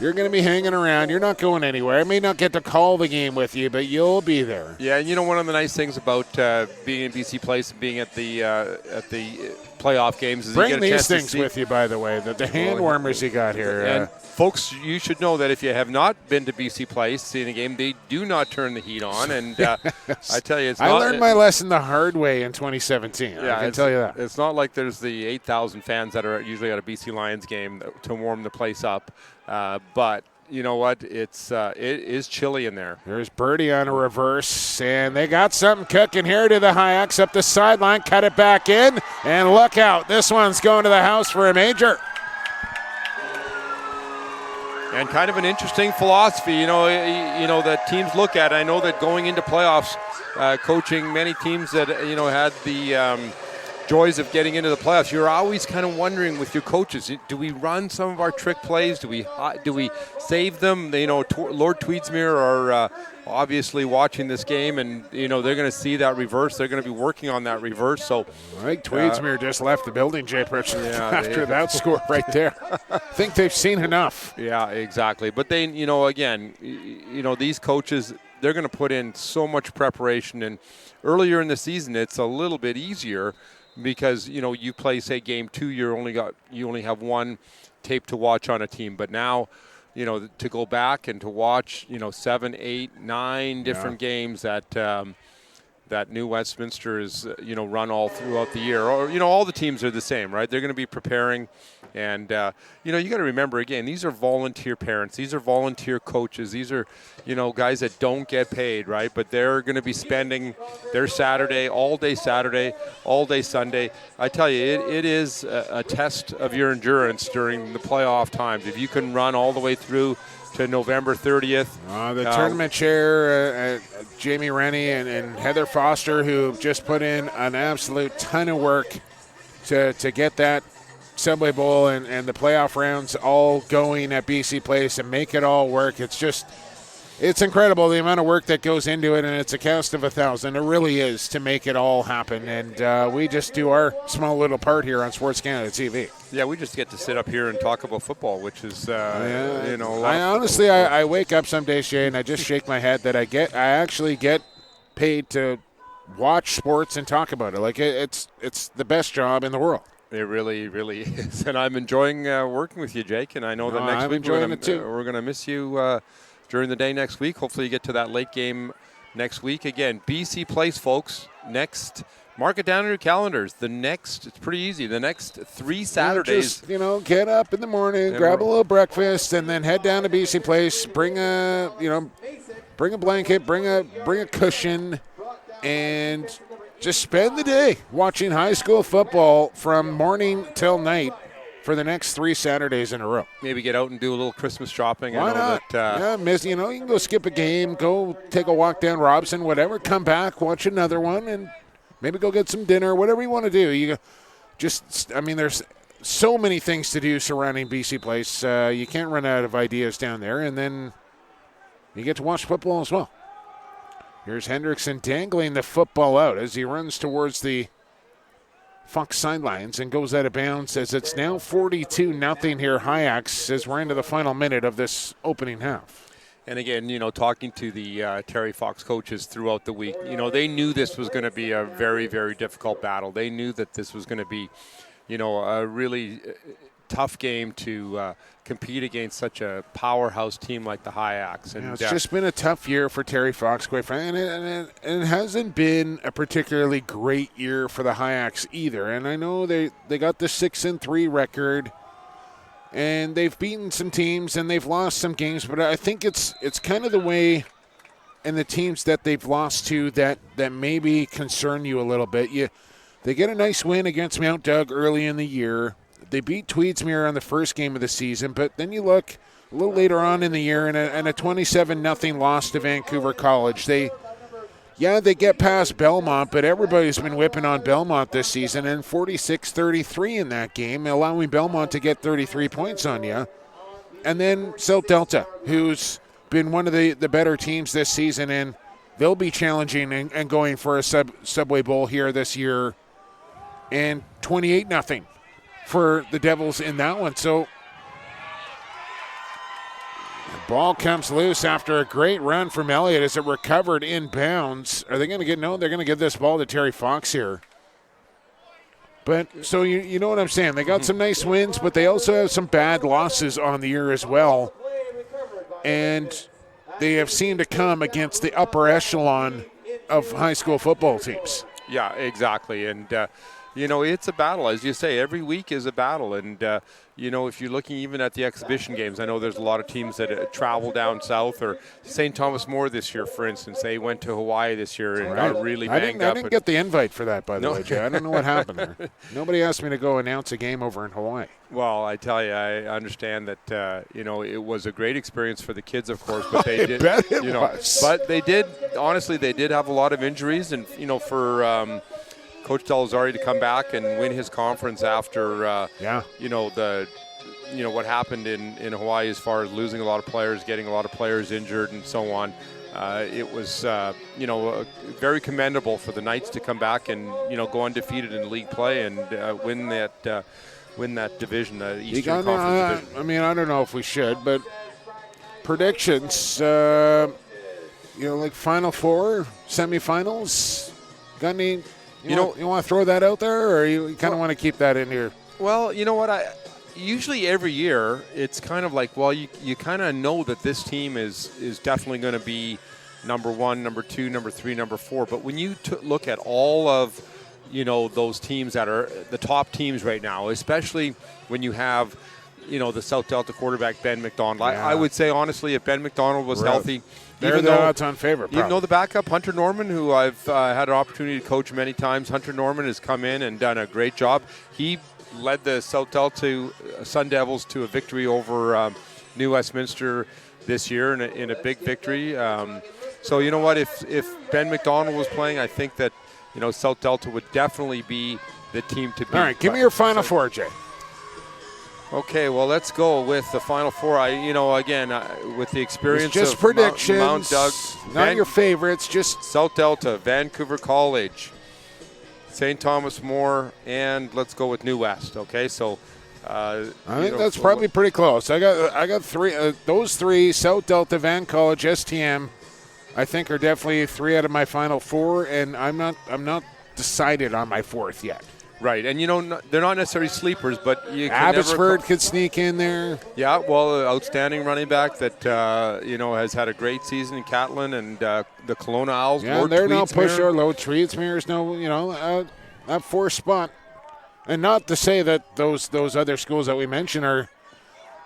going to be hanging around. You're not going anywhere. I may not get to call the game with you, but you'll be there. Yeah, and one of the nice things about being in BC Place and being at the playoff games is bring you get a chance these things to see with you, by the way, the hand warmers you got here. And folks, you should know that if you have not been to BC Place seeing a game, they do not turn the heat on. And I tell you, I learned my lesson the hard way in 2017. Yeah, I can tell you that. It's not like there's the 8,000 fans that are usually at a BC Lions game to warm the place up. But you know what? It is chilly in there. There's Birdie on a reverse, and they got something cooking here to the Hayeks up the sideline, cut it back in, and look out. This one's going to the house for a major. And kind of an interesting philosophy, that teams look at. I know that going into playoffs, coaching many teams that, had the joys of getting into the playoffs, you're always kind of wondering with your coaches, do we run some of our trick plays? Do we save them? Lord Tweedsmuir are obviously watching this game, and they're going to see that reverse. They're going to be working on that reverse. So I think Tweedsmuir just left the building, Jay Pritchard, after that score right there. I think they've seen enough. Yeah, exactly. But they, again, these coaches, they're going to put in so much preparation, and earlier in the season, it's a little bit easier because you play, say, game 2, you only have one tape to watch on a team, but now to go back and to watch 7, 8, 9 different games that New Westminster is run all throughout the year, or all the teams are the same, right? They're going to be preparing, and you got to remember, again, these are volunteer parents, these are volunteer coaches, these are guys that don't get paid, right? But they're going to be spending their Saturday, all day Sunday. I tell you, it is a test of your endurance during the playoff times. If you can run all the way through to November 30th. The tournament chair, Jamie Rennie and Heather Foster, who just put in an absolute ton of work to get that Subway Bowl and the playoff rounds all going at BC Place and make it all work. It's just, it's incredible the amount of work that goes into it, and it's a cast of 1,000. It really is to make it all happen, and we just do our small little part here on SportsCanada.TV. Yeah, we just get to sit up here and talk about football, which is, I honestly, I wake up some days, Jay, and I just shake my head that I actually get paid to watch sports and talk about it. Like, it's the best job in the world. It really, really is. And I'm enjoying working with you, Jake, and I know that next I'm week enjoying it too. We're going to miss you during the day next week. Hopefully you get to that late game next week. Again, BC Place, folks, next. Mark it down on your calendars. It's pretty easy. The next 3 Saturdays. Just, get up in the morning, grab a little breakfast, and then head down to BC Place. Bring a blanket, bring a cushion, and just spend the day watching high school football from morning till night for the next 3 Saturdays in a row. Maybe get out and do a little Christmas shopping. Why not? You can go skip a game, go take a walk down Robson, whatever, come back, watch another one, and maybe go get some dinner, whatever you want to do. There's so many things to do surrounding BC Place. You can't run out of ideas down there, and then you get to watch football as well. Here's Hendrickson dangling the football out as he runs towards the Fox sidelines and goes out of bounds as it's now 42-0 here, Hyax, as we're into the final minute of this opening half. And again, talking to the Terry Fox coaches throughout the week, they knew this was going to be a very, very difficult battle. They knew that this was going to be, a really tough game to compete against such a powerhouse team like the Hyax. And it's just been a tough year for Terry Fox, quite frankly, and it hasn't been a particularly great year for the Hyax either. And I know they got the 6-3 record, and they've beaten some teams and they've lost some games, but I think it's kind of the way and the teams that they've lost to that maybe concern you a little bit. They get a nice win against Mount Doug early in the year. They beat Tweedsmuir on the first game of the season, but then you look a little later on in the year and a 27-0 loss to Vancouver College. They get past Belmont, but everybody's been whipping on Belmont this season, and 46-33 in that game, allowing Belmont to get 33 points on you. And then South Delta, who's been one of the better teams this season, and they'll be challenging and going for a Subway Bowl here this year, and 28-0. For the Devils in that one. So the ball comes loose after a great run from Elliott as it recovered in bounds. Are they going to get no? They're going to give this ball to Terry Fox here. But so you know what I'm saying. They got some nice wins, but they also have some bad losses on the year as well. And they have seemed to come against the upper echelon of high school football teams. Yeah, exactly. And it's a battle. As you say, every week is a battle. And, if you're looking even at the exhibition games, I know there's a lot of teams that travel down south, or St. Thomas More this year, for instance. They went to Hawaii this year and got really banged up. I didn't get the invite for that, by the way, Jay. I don't know what happened there. Nobody asked me to go announce a game over in Hawaii. Well, I tell you, I understand that, it was a great experience for the kids, of course. But they did, bet it was. But they did have a lot of injuries. And, for Coach Delazari to come back and win his conference after, what happened in Hawaii as far as losing a lot of players, getting a lot of players injured and so on. It was, very commendable for the Knights to come back and, go undefeated in league play and win that division, the Eastern Conference division. I don't know if we should, but predictions, like Final Four, semifinals, got any... You want to throw that out there, or you kind of want to keep that in here? Well, you know what? Usually every year it's kind of like, well, you kind of know that this team is definitely going to be number 1, number 2, number 3, number 4. But when you look at all of, those teams that are the top teams right now, especially when you have, the South Delta quarterback, Ben McDonald. Yeah. I would say, honestly, if Ben McDonald was healthy, they're the odds-on favorite. Even though the backup, Hunter Norman, who I've had an opportunity to coach many times, Hunter Norman has come in and done a great job. He led the South Delta Sun Devils to a victory over New Westminster this year in a big victory. So you know what? If Ben McDonald was playing, I think that South Delta would definitely be the team to beat. All right, give me your Final Four, Jay. Okay, well, let's go with the Final Four. Again, with the experience It's just of predictions, Mount Doug, not your favorites, just South Delta, Vancouver College, St. Thomas More, and let's go with New West. Okay, so I think that's probably pretty close. I got three. Those three: South Delta, Van College, STM. I think are definitely three out of my Final Four, and I'm not decided on my fourth yet. Right, and they're not necessarily sleepers, but you can Abbotsford could sneak in there. Yeah, well, outstanding running back that has had a great season in Catlin and the Kelowna Owls. Yeah, Lord they're no Tweedsmuir. pusher. Low Tweedsmuir's no, that fourth spot. And not to say that those other schools that we mentioned are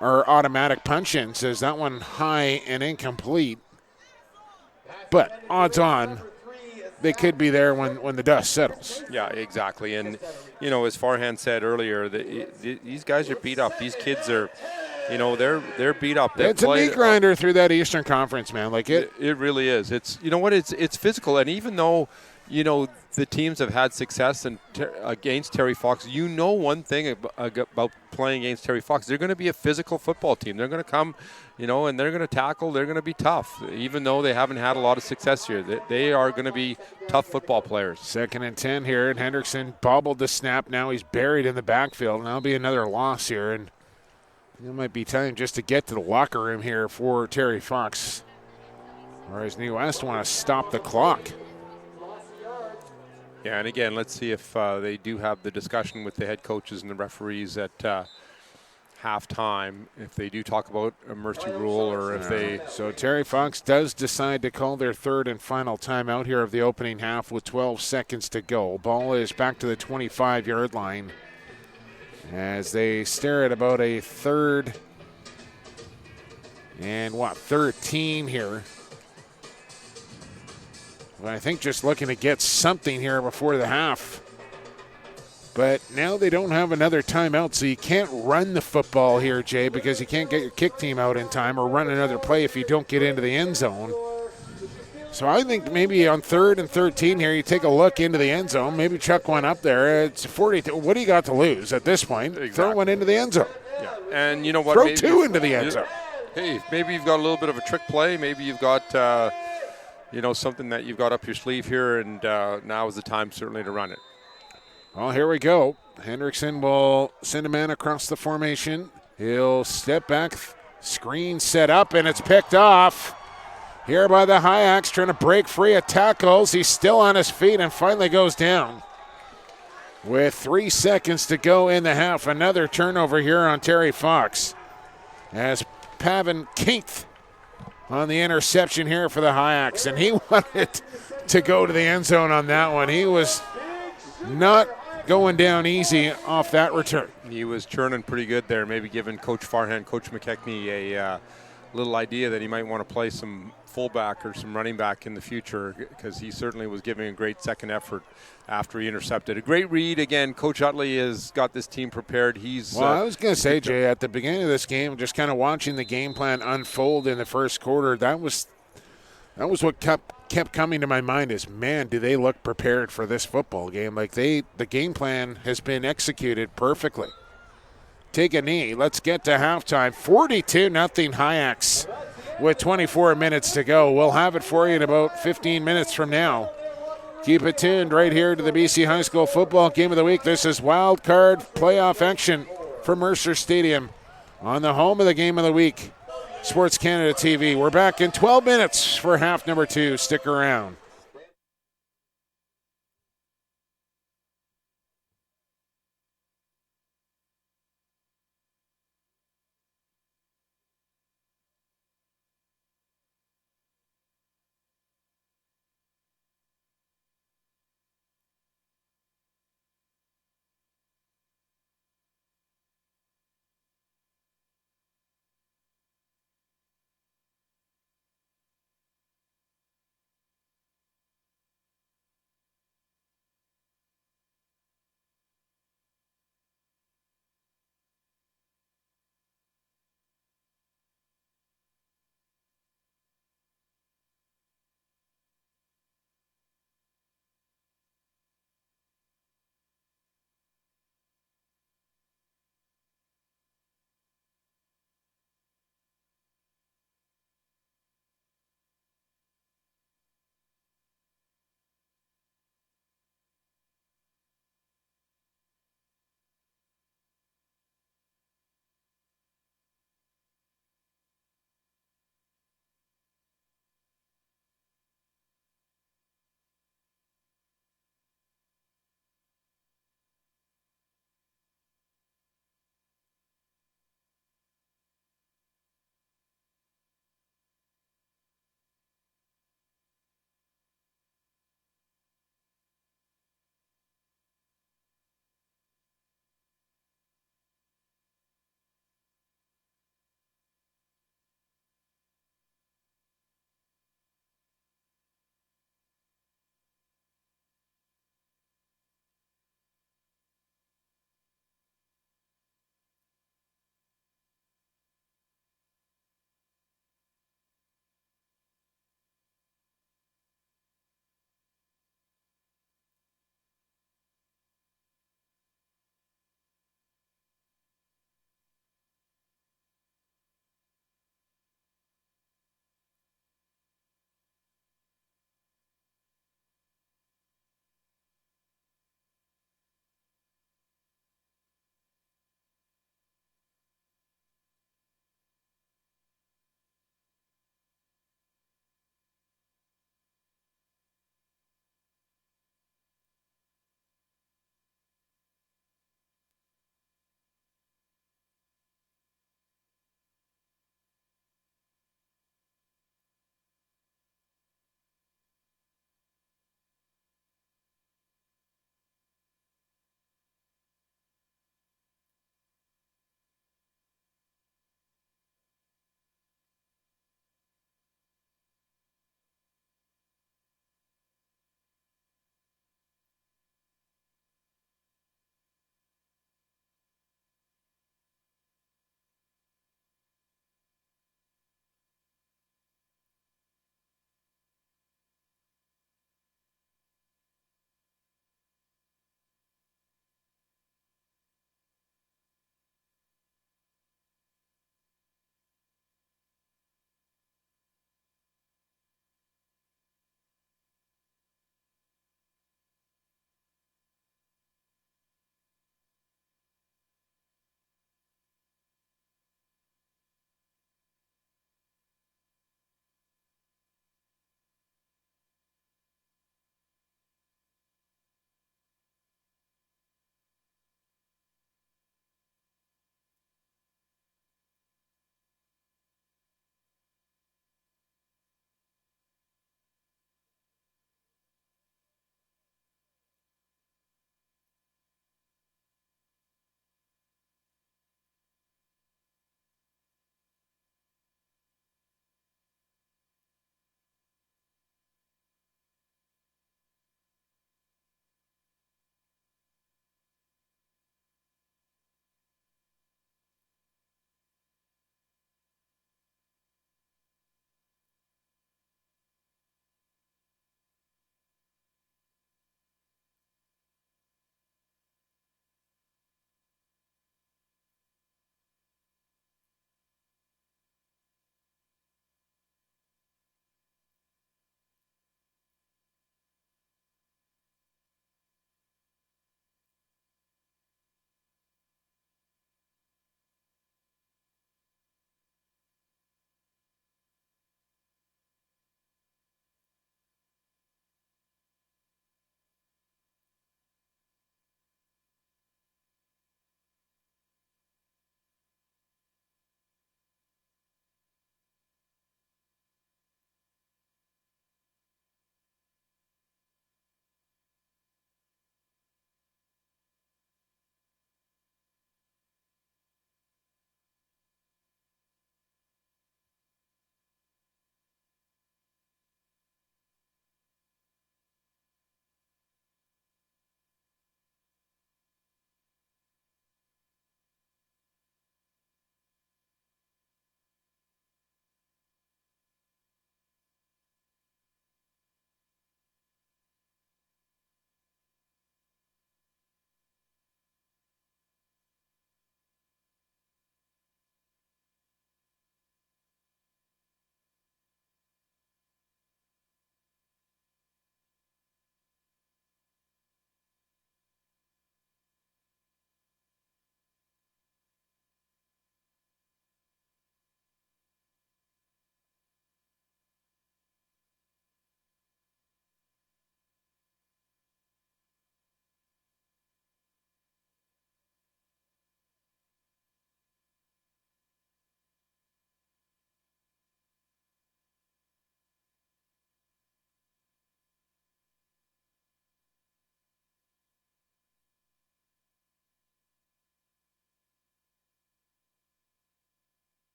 automatic punch-ins, as that one high and incomplete. But odds on, they could be there when the dust settles. Yeah, exactly. And, as Farhan said earlier, these guys are beat up. These kids are, they're beat up. It's a meat grinder through that Eastern Conference, man. It really is. It's, it's physical. And even though, the teams have had success against Terry Fox, one thing about playing against Terry Fox, they're going to be a physical football team. They're going to come, and they're going to tackle. They're going to be tough, even though they haven't had a lot of success here. They are going to be tough football players. 2nd and 10 here, and Hendrickson bobbled the snap. Now he's buried in the backfield, and that'll be another loss here. And it might be time just to get to the locker room here for Terry Fox. Whereas New West want to stop the clock. Yeah, and again, let's see if they do have the discussion with the head coaches and the referees at halftime, if they do talk about a mercy rule or if they... So Terry Fox does decide to call their third and final timeout here of the opening half with 12 seconds to go. Ball is back to the 25-yard line as they stare at about a 3rd and 13 here. I think just looking to get something here before the half. But now they don't have another timeout, so you can't run the football here, Jay, because you can't get your kick team out in time or run another play if you don't get into the end zone. So I think maybe on 3rd and 13 here, you take a look into the end zone, maybe chuck one up there. It's 42. What do you got to lose at this point? Exactly. Throw one into the end zone. Yeah, and you know what? Throw two into the end zone. Hey, maybe you've got a little bit of a trick play. Maybe you've got... something that you've got up your sleeve here, and now is the time certainly to run it. Well, here we go. Hendrickson will send a man across the formation. He'll step back, screen set up, and it's picked off. Here by the Hayaks, trying to break free of tackles. He's still on his feet and finally goes down. With 3 seconds to go in the half, another turnover here on Terry Fox. As Pavan Kinkth on the interception here for the Hayaks, and he wanted to go to the end zone on that one. He was not going down easy off that return. He was churning pretty good there, maybe giving Coach Farhan, Coach McKechnie a little idea that he might want to play some fullback or some running back in the future, because he certainly was giving a great second effort after he intercepted. A great read. Again, Coach Utley has got this team prepared. I was going to say, Jay, at the beginning of this game, just kind of watching the game plan unfold in the first quarter, that was what kept coming to my mind is, man, do they look prepared for this football game? The game plan has been executed perfectly. Take a knee. Let's get to halftime. 42-0 Hayaks with 24 minutes to go. We'll have it for you in about 15 minutes from now. Keep it tuned right here to the BC High School Football Game of the Week. This is Wild Card playoff action for Mercer Stadium on the home of the Game of the Week, SportsCanada.TV. We're back in 12 minutes for half number 2. Stick around.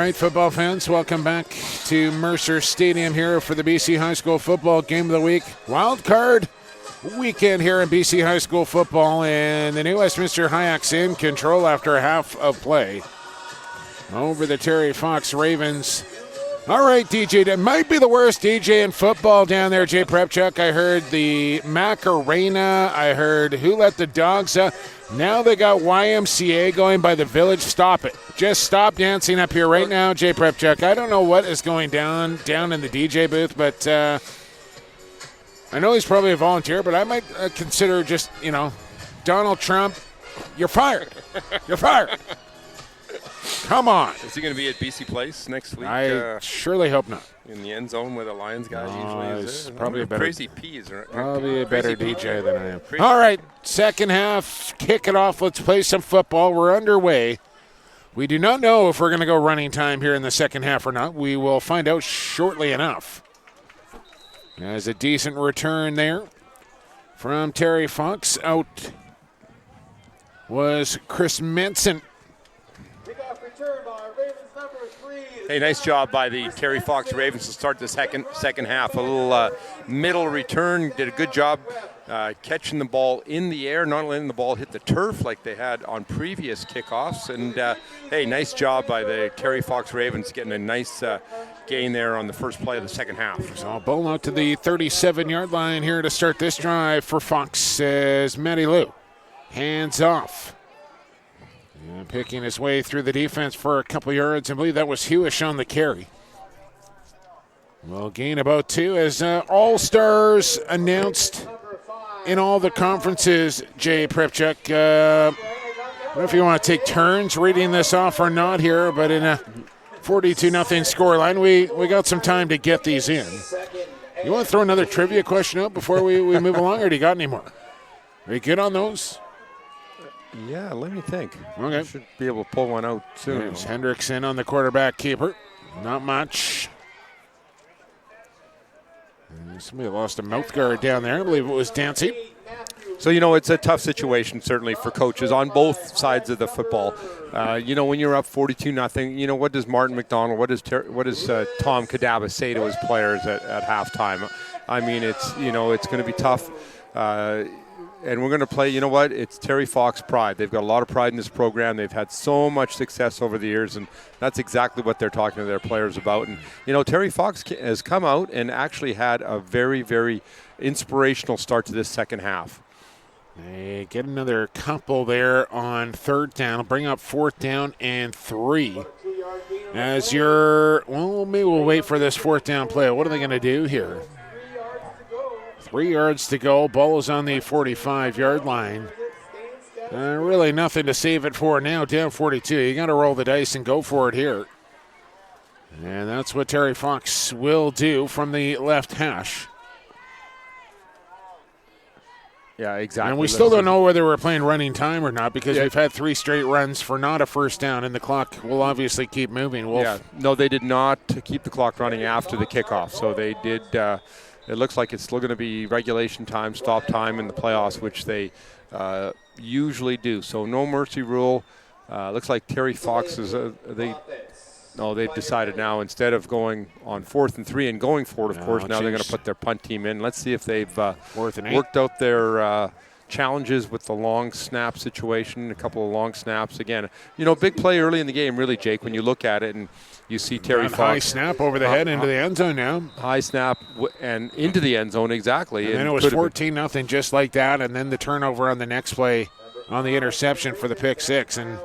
right, football fans, welcome back to Mercer Stadium here for the BC High School Football Game of the Week. Wild card weekend here in BC High School football, and the new Westminster Hayaks in control after a half of play over the Terry Fox Ravens. All right, DJ, that might be the worst DJ in football down there, Jay Prepchuk. I heard the Macarena. I heard Who Let the Dogs Out. Now they got YMCA going by the Village. Stop it. Just stop dancing up here right now, Jay Prepchuk. I don't know what is going down in the DJ booth, but I know he's probably a volunteer, but I might consider just, Donald Trump, you're fired. You're fired. Come on. Is he going to be at BC Place next week? I surely hope not. In the end zone where the Lions guys usually is. Probably a better, Crazy Peas. Probably a better DJ than I am. All right, second half, kick it off. Let's play some football. We're underway. We do not know if we're going to go running time here in the second half or not. We will find out shortly enough. There's a decent return there from Terry Fox. Out was Chris Menson. Hey, nice job by the Terry Fox Ravens to start the second half. A little middle return. Did a good job catching the ball in the air, not letting the ball hit the turf like they had on previous kickoffs. And, hey, nice job by the Terry Fox Ravens getting a nice gain there on the first play of the second half. So ball out to the 37-yard line here to start this drive for Fox, says Matty Lou. Hands off. And picking his way through the defense for a couple yards. I believe that was Hewish on the carry. Well, gain about 2 as All-Stars announced in all the conferences, Jay Prepchuk. I don't know if you want to take turns reading this off or not here, but in a 42-0 scoreline, we got some time to get these in. You want to throw another trivia question out before we move along, or do you got any more? Are you good on those? Yeah, let me think. Okay. I should be able to pull one out soon. There's Hendrickson on the quarterback keeper. Not much. And somebody lost a mouth guard down there. I believe it was Dancy. So, it's a tough situation, certainly, for coaches on both sides of the football. When you're up 42-0, what does Martin McDonald, what does Tom Kadaba say to his players at halftime? I mean, it's going to be tough. And we're going to play, it's Terry Fox pride. They've got a lot of pride in this program. They've had so much success over the years, and that's exactly what they're talking to their players about. And, Terry Fox has come out and actually had a very, very inspirational start to this second half. They get another couple there on third down. Bring up fourth down and 3. Maybe we'll wait for this fourth down play. What are they going to do here? 3 yards to go. Ball is on the 45-yard line. Really nothing to save it for now. Down 42. You got to roll the dice and go for it here. And that's what Terry Fox will do from the left hash. Yeah, exactly. And we still don't know whether we're playing running time or not because we've had 3 straight runs for not a first down, and the clock will obviously keep moving. No, they did not keep the clock running after the kickoff. So they did. It looks like it's still going to be regulation time, stop time in the playoffs, which they usually do. So no mercy rule. Looks like Terry Fox is they've decided now instead of going on 4th and 3 and going for it, of course, now they're going to put their punt team in. Let's see if they've worked out their challenges with the long snap situation, a couple of long snaps. Again, big play early in the game, really, Jake, when you look at it and you see Terry Fox. High snap over the head into the end zone now. High snap and into the end zone, exactly. And then it was 14-0 just like that, and then the turnover on the next play on the interception for the pick 6. And,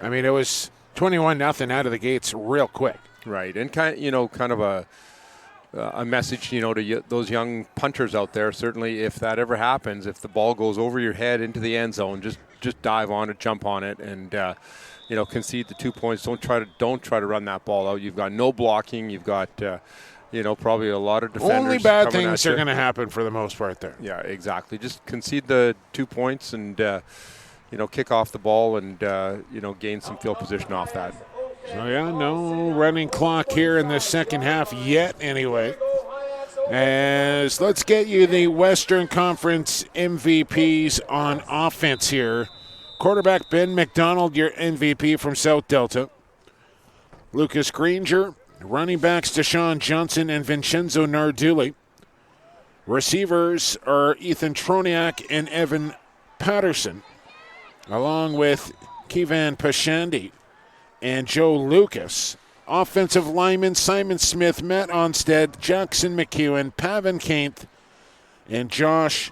I mean, it was 21-0 out of the gates real quick. Right, and kind of a message, to those young punters out there. Certainly, if that ever happens, if the ball goes over your head into the end zone, just dive on it, jump on it, and concede the 2 points. Don't try to run that ball out. You've got no blocking. You've got probably a lot of defenders. Only bad things are going to happen for the most part there. Yeah, exactly. Just concede the 2 points and kick off the ball and gain some field position off that. So, no running clock here in the second half yet anyway. As let's get you the Western Conference MVPs on offense here. Quarterback Ben McDonald, your MVP from South Delta. Lucas Granger. Running backs Deshaun Johnson and Vincenzo Nardulli. Receivers are Ethan Troniak and Evan Patterson, along with Kevan Pashandi and Joe Lucas. Offensive linemen Simon Smith, Matt Onstead, Jackson McEwen, Pavan Kainth, and Josh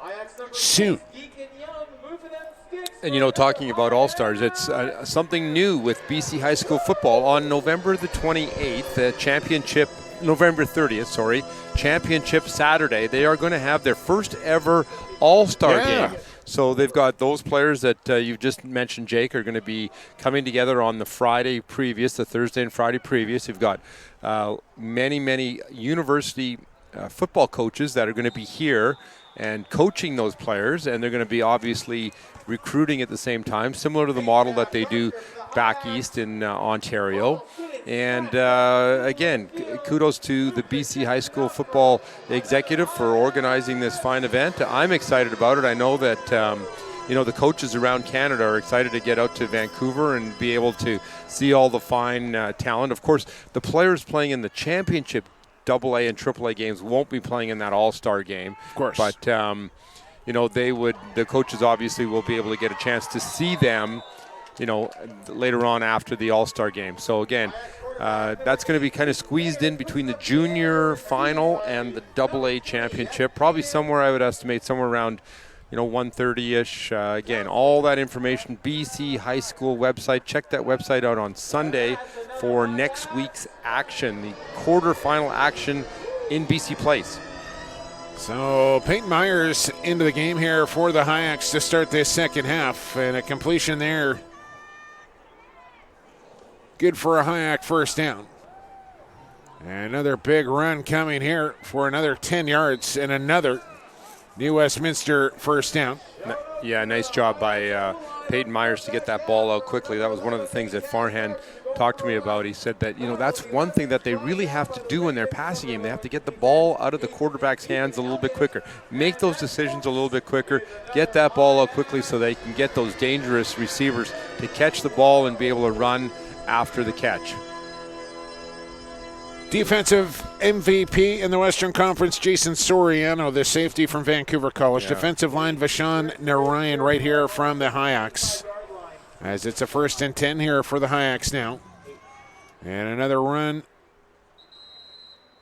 Soon. And, talking about All-Stars, it's something new with BC High School football. On November the 28th, November 30th, championship Saturday, they are going to have their first ever All-Star game. So they've got those players that you've just mentioned, Jake, are going to be coming together on the Friday previous, the Thursday and Friday previous. You've got many university football coaches that are going to be here and coaching those players, and they're going to be obviously recruiting at the same time, similar to the model that they do back east in Ontario. And again, kudos to the BC High School football executive for organizing this fine event. I'm excited about it. I know that the coaches around Canada are excited to get out to Vancouver and be able to see all the fine talent. Of course, the players playing in the championship AA and AAA games won't be playing in that All-Star game. Of course. But, the coaches obviously will be able to get a chance to see them, later on after the All-Star game. So, again, that's going to be kind of squeezed in between the junior final and the AA championship. Probably somewhere, I would estimate, somewhere around 1:30-ish. Again, all that information, BC High School website. Check that website out on Sunday for next week's action, the quarterfinal action in BC Place. So Peyton Myers into the game here for the Hayaks to start this second half, and a completion there. Good for a Hayak first down. And another big run coming here for another 10 yards and another New Westminster first down. Yeah, nice job by Peyton Myers to get that ball out quickly. That was one of the things that Farhan talked to me about. He said that, that's one thing that they really have to do in their passing game. They have to get the ball out of the quarterback's hands a little bit quicker. Make those decisions a little bit quicker. Get that ball out quickly so they can get those dangerous receivers to catch the ball and be able to run after the catch. Defensive MVP in the Western Conference, Jason Soriano, the safety from Vancouver College. Yeah. Defensive line, Vashon Narayan right here from the Hayaks. As it's a 1st and 10 here for the Hayaks now. And another run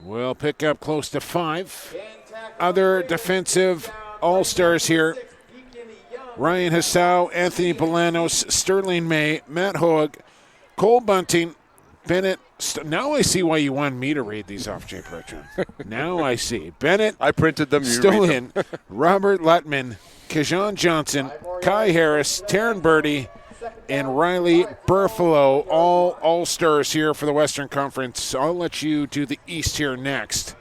will pick up close to 5. Other defensive all-stars here. Ryan Hassau, Anthony Bolanos, Sterling May, Matt Hoag, Cole Bunting, Bennett. Now I see why you want me to read these off, Jay Bertrand. Now I see. Bennett. I printed them. Still in. Robert Lutman, Kajan Johnson, Kai Harris, Taryn Birdie, and Riley Burfalo, all all-stars here for the Western Conference. I'll let you do the East here next.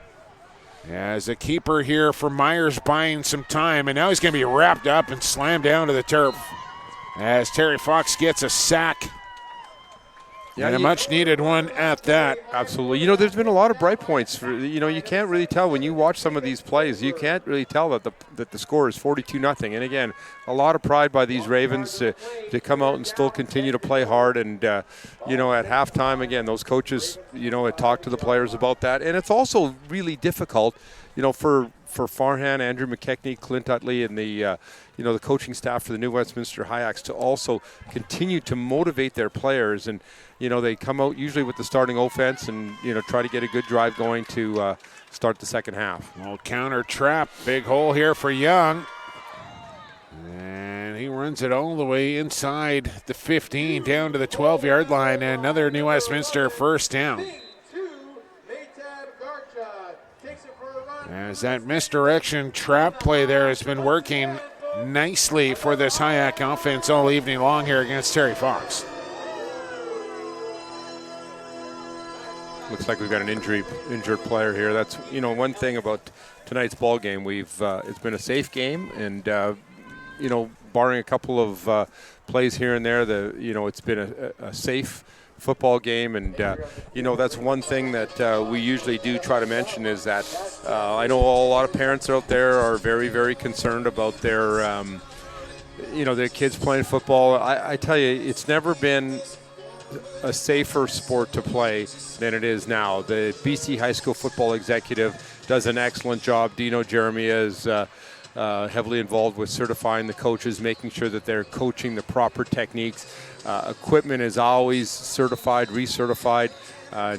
As a keeper here for Myers buying some time, and now he's going to be wrapped up and slammed down to the turf as Terry Fox gets a sack. Yeah, and a much-needed one at that. Absolutely. There's been a lot of bright points. You can't really tell when you watch some of these plays. You can't really tell that the score is 42-0. And, again, a lot of pride by these Ravens to come out and still continue to play hard. And, at halftime, again, those coaches, had talked to the players about that. And it's also really difficult, for Farhan, Andrew McKechnie, Clint Utley, and the coaching staff for the New Westminster Hayaks to also continue to motivate their players. And, they come out usually with the starting offense and, try to get a good drive going to start the second half. Well, counter trap. Big hole here for Young. And he runs it all the way inside the 15 down to the 12-yard line. And another New Westminster first down. As that misdirection trap play there has been working nicely for this Hayak offense all evening long here against Terry Fox. Looks like we've got an injured player here. That's one thing about tonight's ball game. It's been a safe game, and barring a couple of plays here and there, it's been a safe football game. And that's one thing that we usually do try to mention is that I know a lot of parents out there are very, very concerned about their kids playing football. I tell you, it's never been a safer sport to play than it is now. The BC High School football executive does an excellent job. Dino Jeremia is heavily involved with certifying the coaches, making sure that they're coaching the proper techniques. Equipment is always certified, recertified,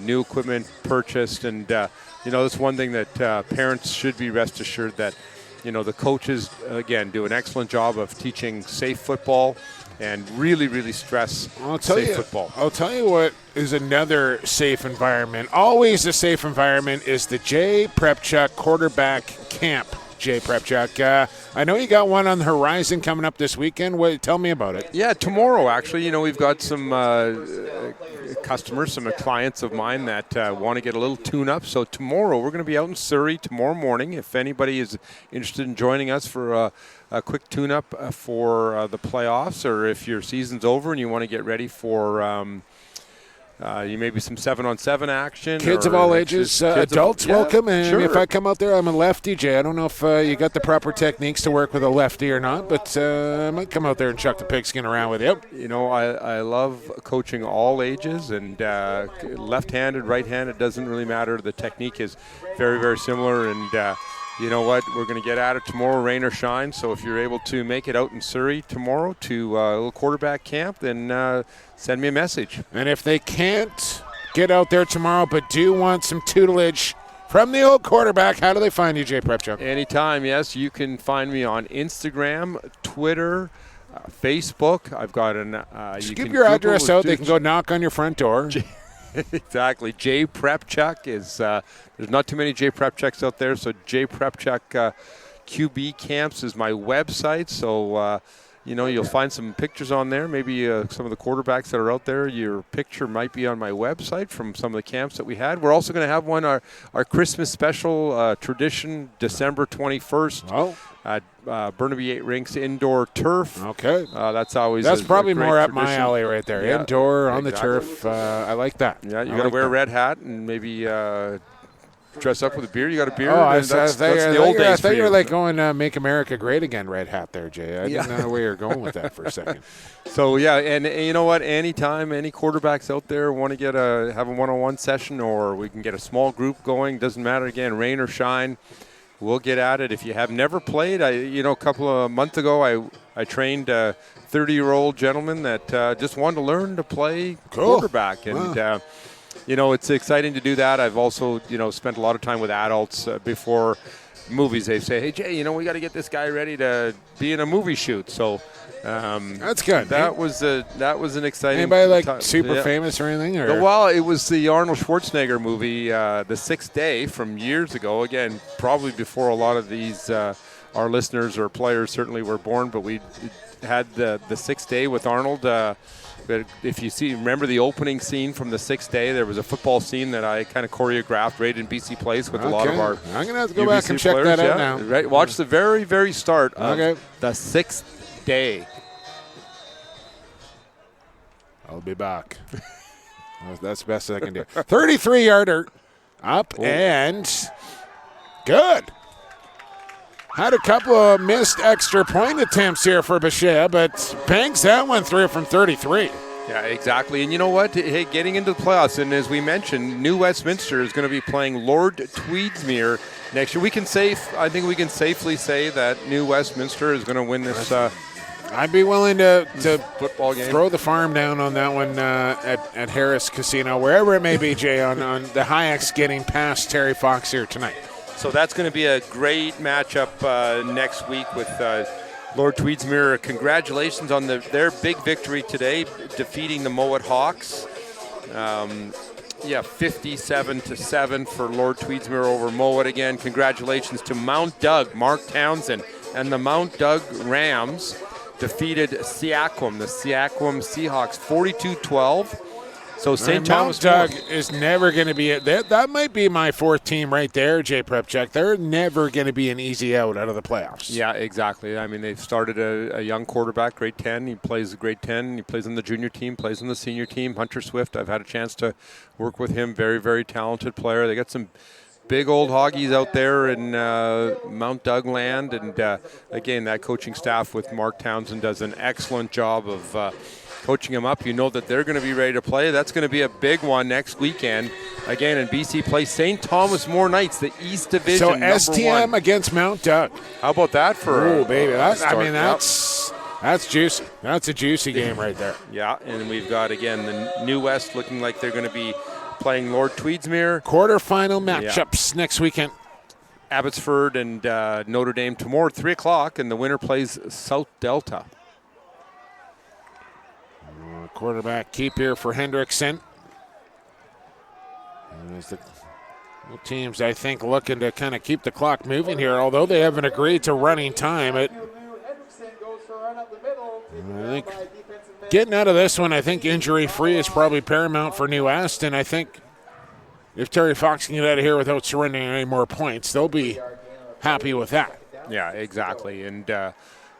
new equipment purchased, and that's one thing that parents should be rest assured that the coaches, again, do an excellent job of teaching safe football and really, really stress safe football. I'll tell you what is another safe environment. Always a safe environment is the Jay Prepchuk quarterback camp. Jay Prepchuk, I know you got one on the horizon coming up this weekend. Tell me about it. Yeah, tomorrow, actually. We've got some customers, some clients of mine that want to get a little tune-up. So tomorrow, we're going to be out in Surrey tomorrow morning. If anybody is interested in joining us for a quick tune-up for the playoffs, or if your season's over and you want to get ready for maybe some 7-on-7 action. Kids of all ages, adults welcome. And sure. if I come out there, I'm a lefty, Jay. I don't know if you got the proper techniques to work with a lefty or not, but I might come out there and chuck the pigskin around with you. I love coaching all ages, and left-handed, right-handed, doesn't really matter. The technique is very, very similar, and you know what? We're going to get at it tomorrow, rain or shine. So if you're able to make it out in Surrey tomorrow to a little quarterback camp, then send me a message. And if they can't get out there tomorrow but do want some tutelage from the old quarterback, how do they find you, Jay Prepchuk? Anytime, yes. You can find me on Instagram, Twitter, Facebook. I've got an just give your address out. They can go knock on your front door. Exactly. Jay Prepchuk is there's not too many Jay Prepchuks out there, so Jay Prepchuk QB Camps is my website. So you'll find some pictures on there. Maybe some of the quarterbacks that are out there, your picture might be on my website from some of the camps that we had. We're also going to have one, our Christmas special tradition, December 21st. Oh. At Burnaby 8 Rinks indoor turf. Okay. That's probably more up tradition. my alley right there. Yeah, indoor on exactly. the turf. I like that. Yeah, you got to wear a red hat and maybe dress up with a beard. You got a beard. Oh, that's the old days. I thought you were like going Make America Great Again red hat there, Jay. I didn't know where you were going with that for a second. So, yeah, and you know what? Anytime any quarterbacks out there want to have a one-on-one session, or we can get a small group going, doesn't matter, again, rain or shine, we'll get at it. If you have never played, a couple of months ago, I trained a 30-year-old gentleman that just wanted to learn to play quarterback. And, wow. It's exciting to do that. I've also, spent a lot of time with adults before movies. They say, hey, Jay, we got to get this guy ready to be in a movie shoot. So that's good. That was an exciting. Anybody super famous or anything? Or? Well, it was the Arnold Schwarzenegger movie, The Sixth Day, from years ago. Again, probably before a lot of these our listeners or players certainly were born. But we had the Sixth Day with Arnold. But if you remember the opening scene from The Sixth Day, there was a football scene that I kind of choreographed right in BC Place with a lot of our I'm going to have to go UBC back and check players, that out now. Right, watch the very, very start of The Sixth Day. I'll be back. That's the best I can do. 33-yarder up and good. Had a couple of missed extra point attempts here for Bechea, but banks that one through from 33. Yeah, exactly. And you know what? Hey, getting into the playoffs, and as we mentioned, New Westminster is going to be playing Lord Tweedsmuir next year. I think we can safely say that New Westminster is going to win this. I'd be willing to football game. Throw the farm down on that one at Harris Casino, wherever it may be, Jay, on the Hayeks getting past Terry Fox here tonight. So that's going to be a great matchup next week with Lord Tweedsmuir. Congratulations on their big victory today, defeating the Mowat Hawks. 57-7 for Lord Tweedsmuir over Mowat again. Congratulations to Mount Doug, Mark Townsend, and the Mount Doug Rams defeated Seaquam, the Seaquam Seahawks, 42-12. So St. Thomas Mount Doug is never going to be it. That might be my fourth team right there, Jay Prepchuk. They're never going to be an easy out of the playoffs. Yeah, exactly. I mean, they've started a young quarterback, grade 10. He plays grade 10. He plays on the junior team, plays on the senior team. Hunter Swift, I've had a chance to work with him. Very, very talented player. They got some big old hoggies out there in Mount Doug land. And, again, that coaching staff with Mark Townsend does an excellent job of coaching them up. You know that they're going to be ready to play. That's going to be a big one next weekend. Again, in BC plays St. Thomas More Knights, the East Division. So number STM 1 against Mount Doug. How about that for? Oh, baby! Start? That's juicy. That's a juicy game right there. Yeah, and we've got again the New West looking like they're going to be playing Lord Tweedsmuir. Quarterfinal matchups next weekend. Abbotsford and Notre Dame tomorrow at 3 o'clock, and the winner plays South Delta. Quarterback keep here for Hendrickson. As the teams, I think, looking to kind of keep the clock moving here, although they haven't agreed to running time. I think getting out of this one, I think injury-free is probably paramount for New West, and I think if Terry Fox can get out of here without surrendering any more points, they'll be happy with that. Yeah, exactly. And,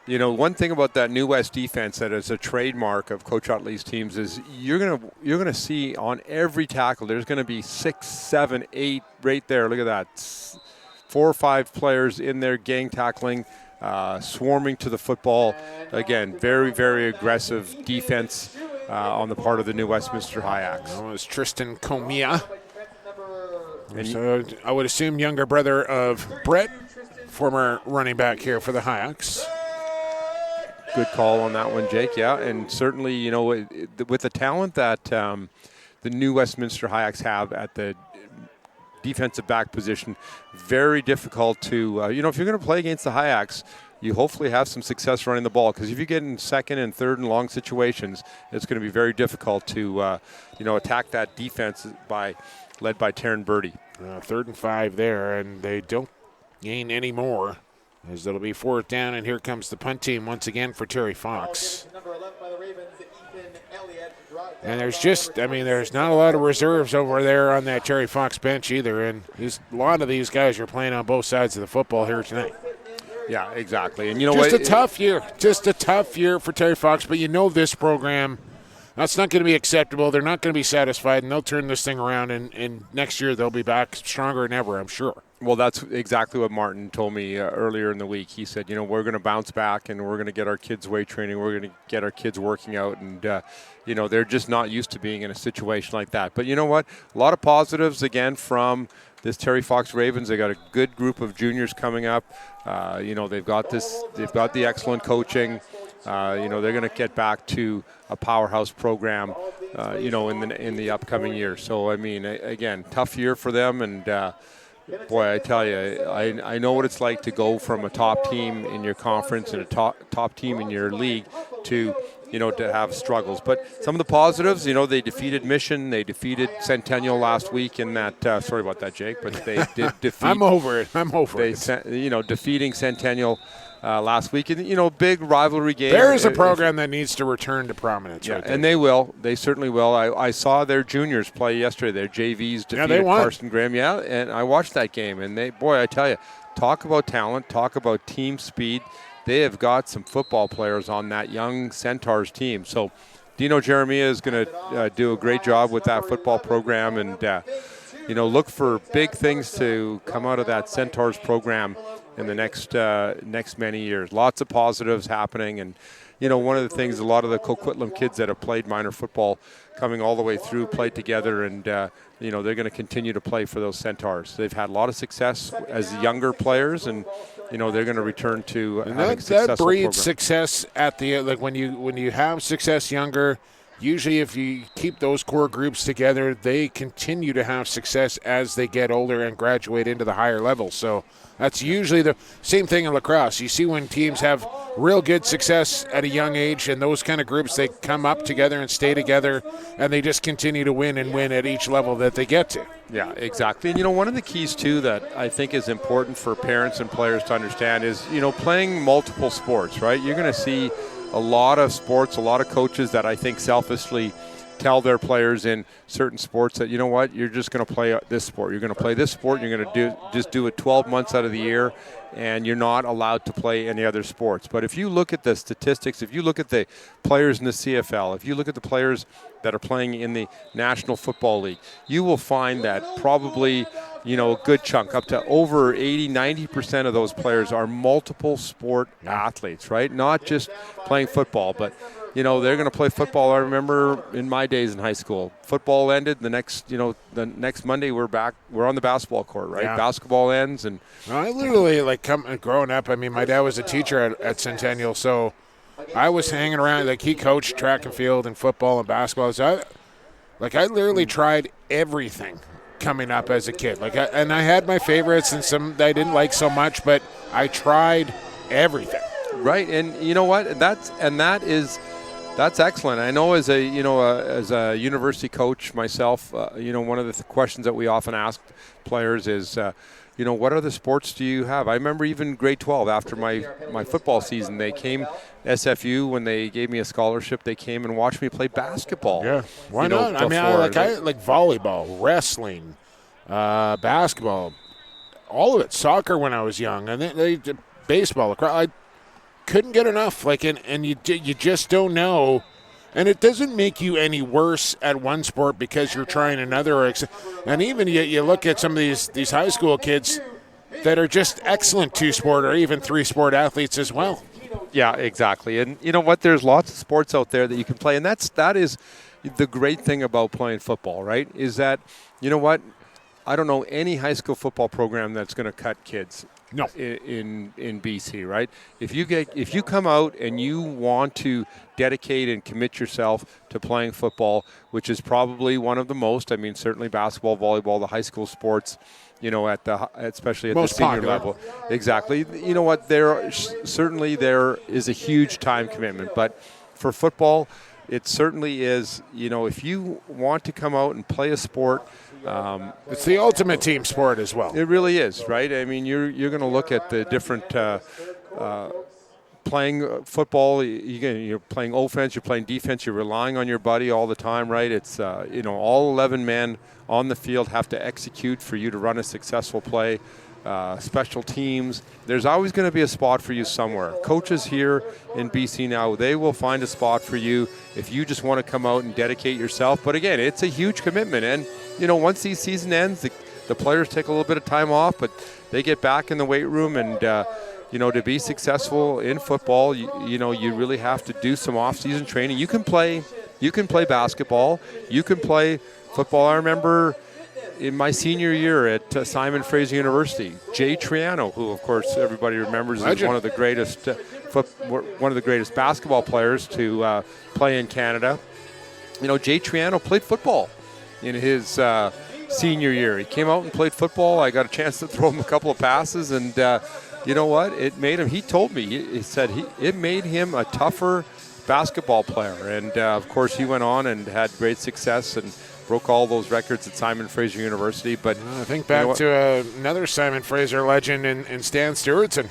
one thing about that New West defense that is a trademark of Coach Utley's teams is you're gonna see on every tackle there's going to be 6, 7, 8 right there. Look at that, 4 or 5 players in there gang tackling, swarming to the football. Again, very, very aggressive defense on the part of the New Westminster Hyaks. That was Tristan Comia. So I would assume younger brother of Brett, former running back here for the Hyaks. Good call on that one, Jake. Yeah, and certainly, with the talent that the New Westminster Hyaks have at the defensive back position, very difficult to, if you're going to play against the Hyaks, you hopefully have some success running the ball, because if you get in second and third and long situations, it's going to be very difficult to, attack that defense led by Taryn Birdie. 3rd and 5 there, and they don't gain any more, as it'll be 4th down, and here comes the punt team once again for Terry Fox. And there's not a lot of reserves over there on that Terry Fox bench either, and a lot of these guys are playing on both sides of the football here tonight. Yeah, exactly. And just a tough year for Terry Fox, but this program, that's not going to be acceptable. They're not going to be satisfied, and they'll turn this thing around, and next year they'll be back stronger than ever, I'm sure. Well, that's exactly what Martin told me earlier in the week. He said, we're going to bounce back, and we're going to get our kids weight training. We're going to get our kids working out, and, they're just not used to being in a situation like that. But you know what? A lot of positives, again, from this Terry Fox Ravens. They got a good group of juniors coming up. They've got the excellent coaching. They're going to get back to a powerhouse program, in the upcoming year. So, again, tough year for them, and boy, I tell you, I know what it's like to go from a top team in your conference and a top team in your league to have struggles. But some of the positives, they defeated Mission, they defeated Centennial last week in that. Sorry about that, Jake, but they did defeat. I'm over it. Defeating Centennial last week, and big rivalry game. There is a program that needs to return to prominence. Yeah, right there. And they will. They certainly will. I saw their juniors play yesterday. Their JVs defeated Carson Graham. Yeah, and I watched that game, and I tell you, talk about talent, talk about team speed. They have got some football players on that young Centaurs team. So Dino Jeremiah is going to do a great job with that football program, and look for big things to come out of that Centaurs program in the next many years. Lots of positives happening, and one of the things, a lot of the Coquitlam kids that have played minor football coming all the way through played together, and they're going to continue to play for those Centaurs. They've had a lot of success as younger players, and they're going to return to having successful that breeds programs. success at the when you have success younger. Usually, if you keep those core groups together, they continue to have success as they get older and graduate into the higher levels. So that's usually the same thing in lacrosse. You see when teams have real good success at a young age, and those kind of groups, they come up together and stay together, and they just continue to win and win at each level that they get to. Yeah, exactly. And, one of the keys, too, that I think is important for parents and players to understand is, playing multiple sports, right? You're going to see a lot of sports, a lot of coaches that I think selfishly tell their players in certain sports that, you're just going to play this sport. You're going to play this sport, and you're going to do it 12 months out of the year, and you're not allowed to play any other sports. But if you look at the statistics, if you look at the players in the CFL, if you look at the players that are playing in the National Football League, you will find that probably, a good chunk, up to over 80-90% of those players are multiple sport athletes, right? Not just playing football, but they're going to play football. I remember in my days in high school, football ended. The next Monday we're back. We're on the basketball court, right? Yeah. Basketball ends, and I literally growing up. I mean, my dad was a teacher at Centennial, so I was hanging around. Like he coached track and field and football and basketball. So I literally tried everything coming up as a kid. And I had my favorites and some that I didn't like so much, but I tried everything. Right, and you know what? That's excellent. I know as a university coach myself, one of the questions that we often ask players is, what other sports do you have? I remember even grade 12 after my football season, they came SFU when they gave me a scholarship. They came and watched me play basketball. Yeah, why not? I mean, I like volleyball, wrestling, basketball, all of it. Soccer when I was young, and then they did baseball. I couldn't get enough. And you just don't know. And it doesn't make you any worse at one sport because you're trying another. And even you look at some of these high school kids that are just excellent 2-sport or even 3-sport athletes as well. Yeah, exactly. And you know what? There's lots of sports out there that you can play. And that is the great thing about playing football, right? Is that, you know what? I don't know any high school football program that's going to cut kids. No. In BC, right? If you come out and you want to dedicate and commit yourself to playing football, which is probably one of the most, I mean, certainly basketball, volleyball, the high school sports, especially at most the senior popular level. Exactly. You know what? There is a huge time commitment, but for football, it certainly is. If you want to come out and play a sport. It's the ultimate team sport as well. It really is, right? I mean, you're going to look at the different playing football. You're playing offense, you're playing defense, you're relying on your buddy all the time, right? It's all 11 men on the field have to execute for you to run a successful play. Special teams. There's always going to be a spot for you somewhere. Coaches here in BC now, they will find a spot for you if you just want to come out and dedicate yourself. But again, it's a huge commitment. And, once the season ends, the players take a little bit of time off, but they get back in the weight room. And, to be successful in football, you really have to do some off-season training. You can play basketball. You can play football. I remember in my senior year at Simon Fraser University, Jay Triano, who of course everybody remembers is one of the greatest basketball players to play in Canada. Jay Triano played football in his senior year. He came out and played football. I got a chance to throw him a couple of passes, and you know what? It made him. He told me. He said it made him a tougher basketball player, and of course he went on and had great success and broke all those records at Simon Fraser University. But I think back to another Simon Fraser legend in Stan Stewartson,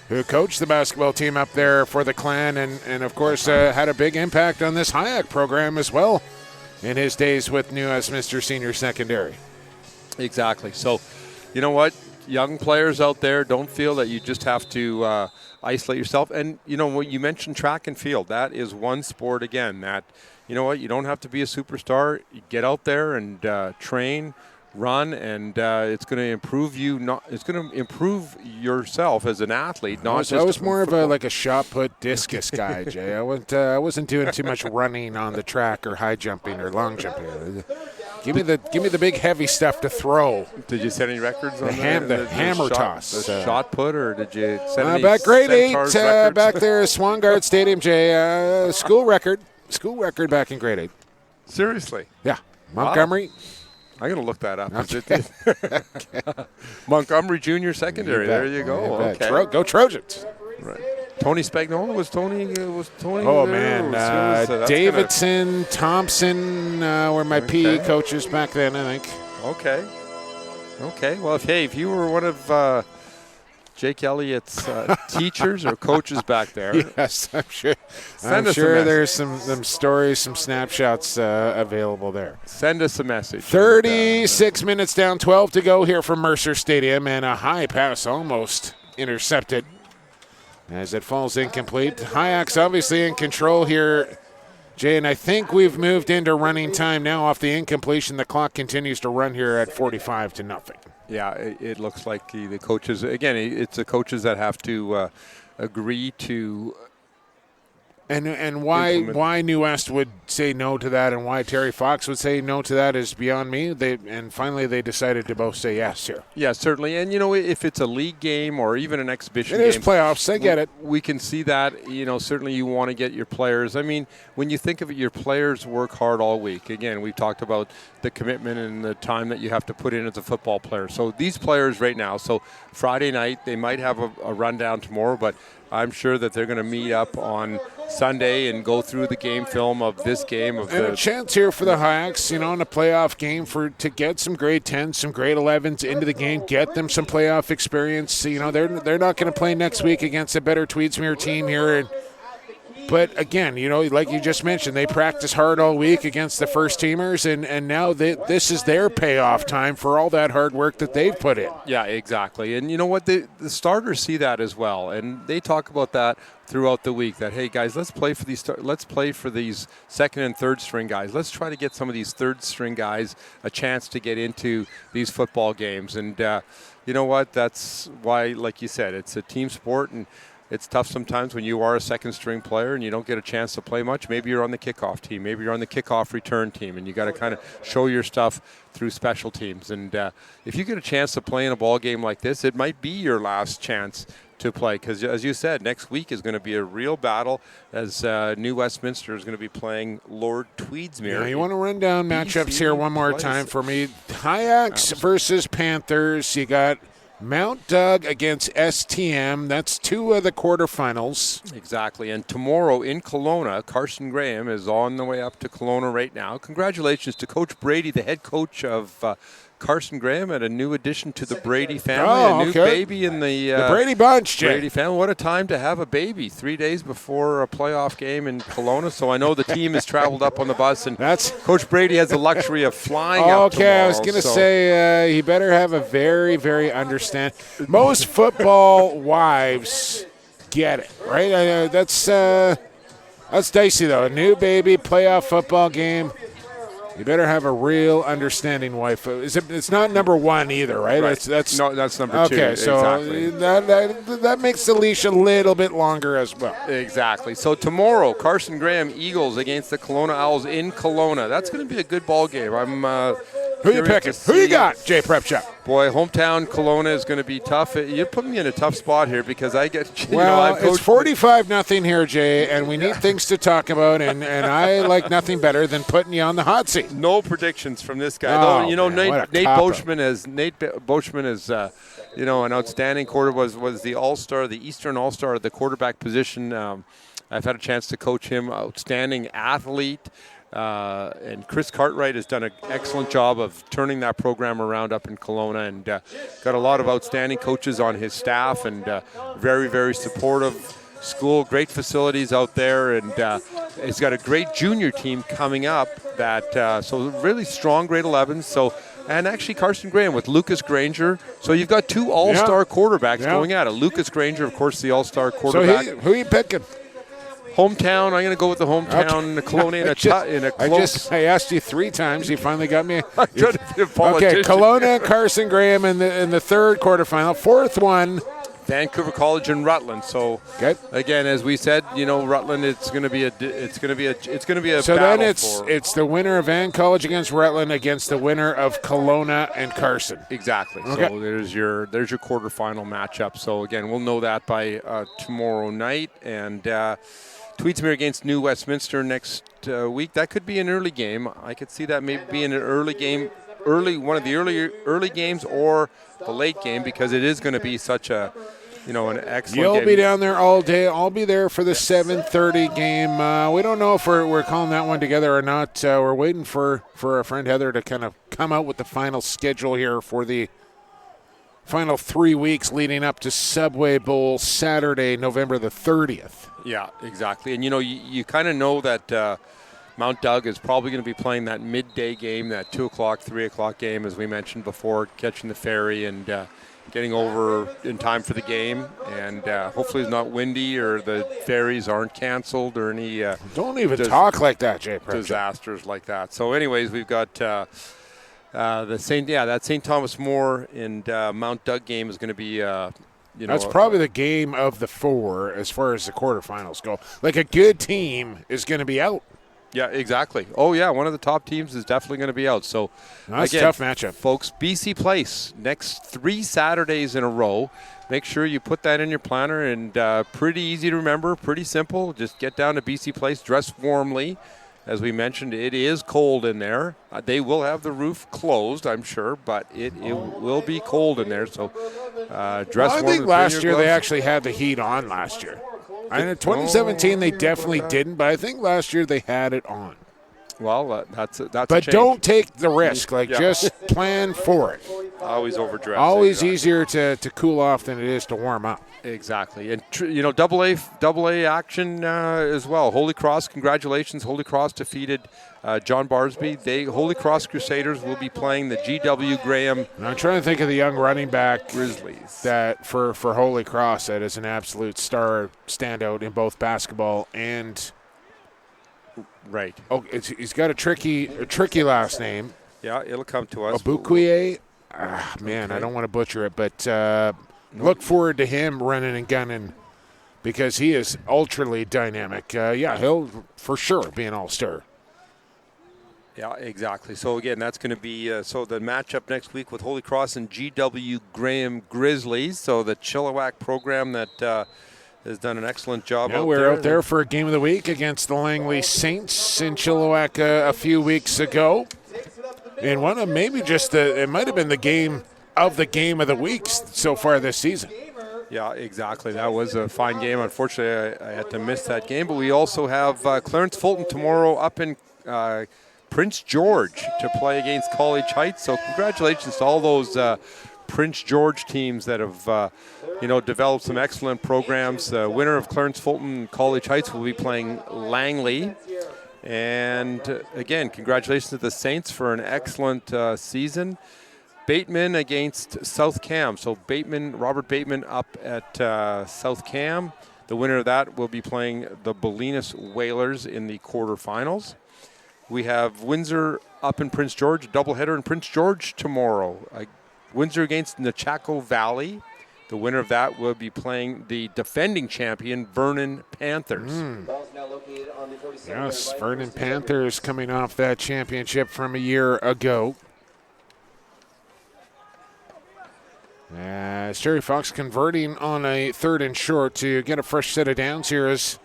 who coached the basketball team up there for the Clan and of course, had a big impact on this HIAC program as well in his days with New Westminster Senior Secondary. Exactly. So, you know what? Young players out there, don't feel that you just have to isolate yourself. And, when you mentioned track and field, that is one sport, again, that – you know what? You don't have to be a superstar. You get out there and train, run, and it's going to improve you. It's going to improve yourself as an athlete. I was more of a shot put discus guy, Jay. I wasn't doing too much running on the track or high jumping or long jumping. Give me the big heavy stuff to throw. Did you set any records on the hammer toss? The shot put, or did you set any back grade 8 records? Back there, Swangard Stadium, Jay. School record back in grade 8. Seriously? Yeah. Montgomery. Wow. I'm going to look that up. Okay. Montgomery Junior Secondary. There you go. Okay. Go Trojans. Right. Tony Spagnola was Tony. Oh man, Davidson, Thompson were my PE coaches back then, I think. Okay. Well, if you were one of Jake Elliott's teachers or coaches back there. Yes, I'm sure. I'm sure there's some stories, some snapshots available there. Send us a message. 36 minutes down, 12 to go here from Mercer Stadium, and a high pass almost intercepted as it falls incomplete. HIAC's obviously in control here, Jay, and I think we've moved into running time now off the incompletion. The clock continues to run here at 45-0. Yeah, it looks like the coaches, again, it's the coaches that have to agree to And why New West would say no to that, and why Terry Fox would say no to that is beyond me. Finally they decided to both say yes here. Yeah, certainly. And if it's a league game or even an exhibition game, it is playoffs. I get it. We can see that. Certainly you want to get your players. I mean, when you think of it, your players work hard all week. Again, we've talked about the commitment and the time that you have to put in as a football player. So these players right now. So Friday night they might have a rundown tomorrow, but I'm sure that they're going to meet up on Sunday and go through the game film of this game. A chance here for the Hawks, in a playoff game to get some grade 10s, some grade 11s into the game, get them some playoff experience. They're not going to play next week against a better Tweedsmuir team here. But again, like you just mentioned, they practice hard all week against the first teamers, and now this is their payoff time for all that hard work that they've put in. Yeah, exactly. And you know what? The starters see that as well, and they talk about that throughout the week. That, hey guys, let's play for these second and third string guys. Let's try to get some of these third string guys a chance to get into these football games. And you know what? That's why, like you said, it's a team sport, and it's tough sometimes when you are a second-string player and you don't get a chance to play much. Maybe you're on the kickoff team. Maybe you're on the kickoff return team, and you got to kind of show your stuff through special teams. And if you get a chance to play in a ball game like this, it might be your last chance to play because, as you said, next week is going to be a real battle as New Westminster is going to be playing Lord Tweedsmuir. Yeah, you want to run down matchups here one more time for me. High-Axe versus Panthers. You got Mount Doug against STM. That's two of the quarterfinals. Exactly. And tomorrow in Kelowna, Carson Graham is on the way up to Kelowna right now. Congratulations to Coach Brady, the head coach of Carson Graham, and a new addition to the Brady family. A new baby in the Brady bunch, Jay. Brady family. What a time to have a baby 3 days before a playoff game in Kelowna. So I know the team has traveled up on the bus, and Coach Brady has the luxury of flying up tomorrow. I was going to say he better have a very, very understanding. Most football wives get it, right? That's dicey, though. A new baby, playoff football game. You better have a real understanding wife. It's not number one either, right? That's number two. Okay, so exactly. that makes the leash a little bit longer as well. Exactly. So tomorrow, Carson Graham Eagles against the Kelowna Owls in Kelowna. That's going to be a good ball game. Who you picking? Who you got, Jay Prep Shop? Boy, hometown Kelowna is going to be tough. You put me in a tough spot here because I get. It's 45-0 here, Jay, and we need things to talk about, and I like nothing better than putting you on the hot seat. No predictions from this guy. Nate Boschman is an outstanding quarter. Was the All-Star, the Eastern All-Star at the quarterback position. I've had a chance to coach him. Outstanding athlete. And Chris Cartwright has done an excellent job of turning that program around up in Kelowna, and got a lot of outstanding coaches on his staff, and very, very supportive school, great facilities out there, and he's got a great junior team coming up so really strong grade 11s. So, and actually Carson Graham with Lucas Granger. So you've got two all-star quarterbacks going at it. Lucas Granger, of course, the all-star quarterback. So who are you picking? Hometown. I'm going to go with the hometown. Kelowna I asked you 3 times. You finally got me. Okay, Kelowna, Carson Graham in the third quarterfinal. Fourth one, Vancouver College and Rutland. So again, as we said, Rutland. It's going to be a So battle then it's the winner of Van College against Rutland against the winner of Kelowna and Carson. Exactly. Okay. So there's your quarterfinal matchup. So again, we'll know that by tomorrow night, and Tweedsmuir against New Westminster next week. That could be an early game. I could see that maybe being an early game, one of the early games, or the late game, because it is going to be such a an excellent You'll game. be down there all day. I'll be there for the 7:30 game. We don't know if we're calling that one together or not. We're waiting for our friend Heather to kind of come out with the final schedule here for the final 3 weeks leading up to Subway Bowl Saturday, November the 30th. Yeah, exactly. And, you kind of know that Mount Doug is probably going to be playing that midday game, that 2 o'clock, 3 o'clock game, as we mentioned before, catching the ferry and getting over in time for the game. And hopefully it's not windy or the ferries aren't canceled or any Don't even talk like that, Jay. Disasters like that. So anyways, we've got that St. Thomas More and Mount Doug game is going to be That's probably the game of the 4 as far as the quarterfinals go. Like, a good team is going to be out. Yeah, exactly. Oh, yeah, one of the top teams is definitely going to be out. So, that's again, a tough matchup. Folks, BC Place, next 3 Saturdays in a row. Make sure you put that in your planner, and pretty easy to remember, pretty simple. Just get down to BC Place, dress warmly. As we mentioned, it is cold in there. They will have the roof closed, I'm sure, but it will be cold in there. So dress warm. I think last year they actually had the heat on last year. And in 2017 they definitely didn't, but I think last year they had it on. Well, that's a But change. don't take the risk. Just plan for it. Always overdress. Always easier to cool off than it is to warm up. Exactly. And, double A action as well. Holy Cross, congratulations. Holy Cross defeated John Barsby. Holy Cross Crusaders will be playing the G.W. Graham. And I'm trying to think of the young running back Grizzlies that for Holy Cross that is an absolute star standout in both basketball and right. Oh, he's got a tricky last name. Yeah, it'll come to us. Obukwue. Man, okay. I don't want to butcher it, but look forward to him running and gunning because he is ultra dynamic. He'll for sure be an all-star. Yeah, exactly. So, again, that's going to be the matchup next week with Holy Cross and G.W. Graham Grizzlies. So the Chilliwack program that has done an excellent job out there. We're out there for a game of the week against the Langley Saints in Chilliwack a few weeks ago. And one of maybe it might have been the game of the week so far this season. Yeah, exactly. That was a fine game. Unfortunately, I had to miss that game. But we also have Clarence Fulton tomorrow up in Prince George to play against College Heights. So congratulations to all those Prince George teams that have developed some excellent programs. The winner of Clarence Fulton College Heights will be playing Langley. And again, congratulations to the Saints for an excellent season. Bateman against South Cam. So Robert Bateman up at South Cam. The winner of that will be playing the Bolinas Whalers in the quarterfinals. We have Windsor up in Prince George, a doubleheader in Prince George tomorrow. Windsor against Nechako Valley. The winner of that will be playing the defending champion, Vernon Panthers. Yes, Vernon Panthers coming off that championship from a year ago. Terry Fox converting on a 3rd and short to get a fresh set of downs here as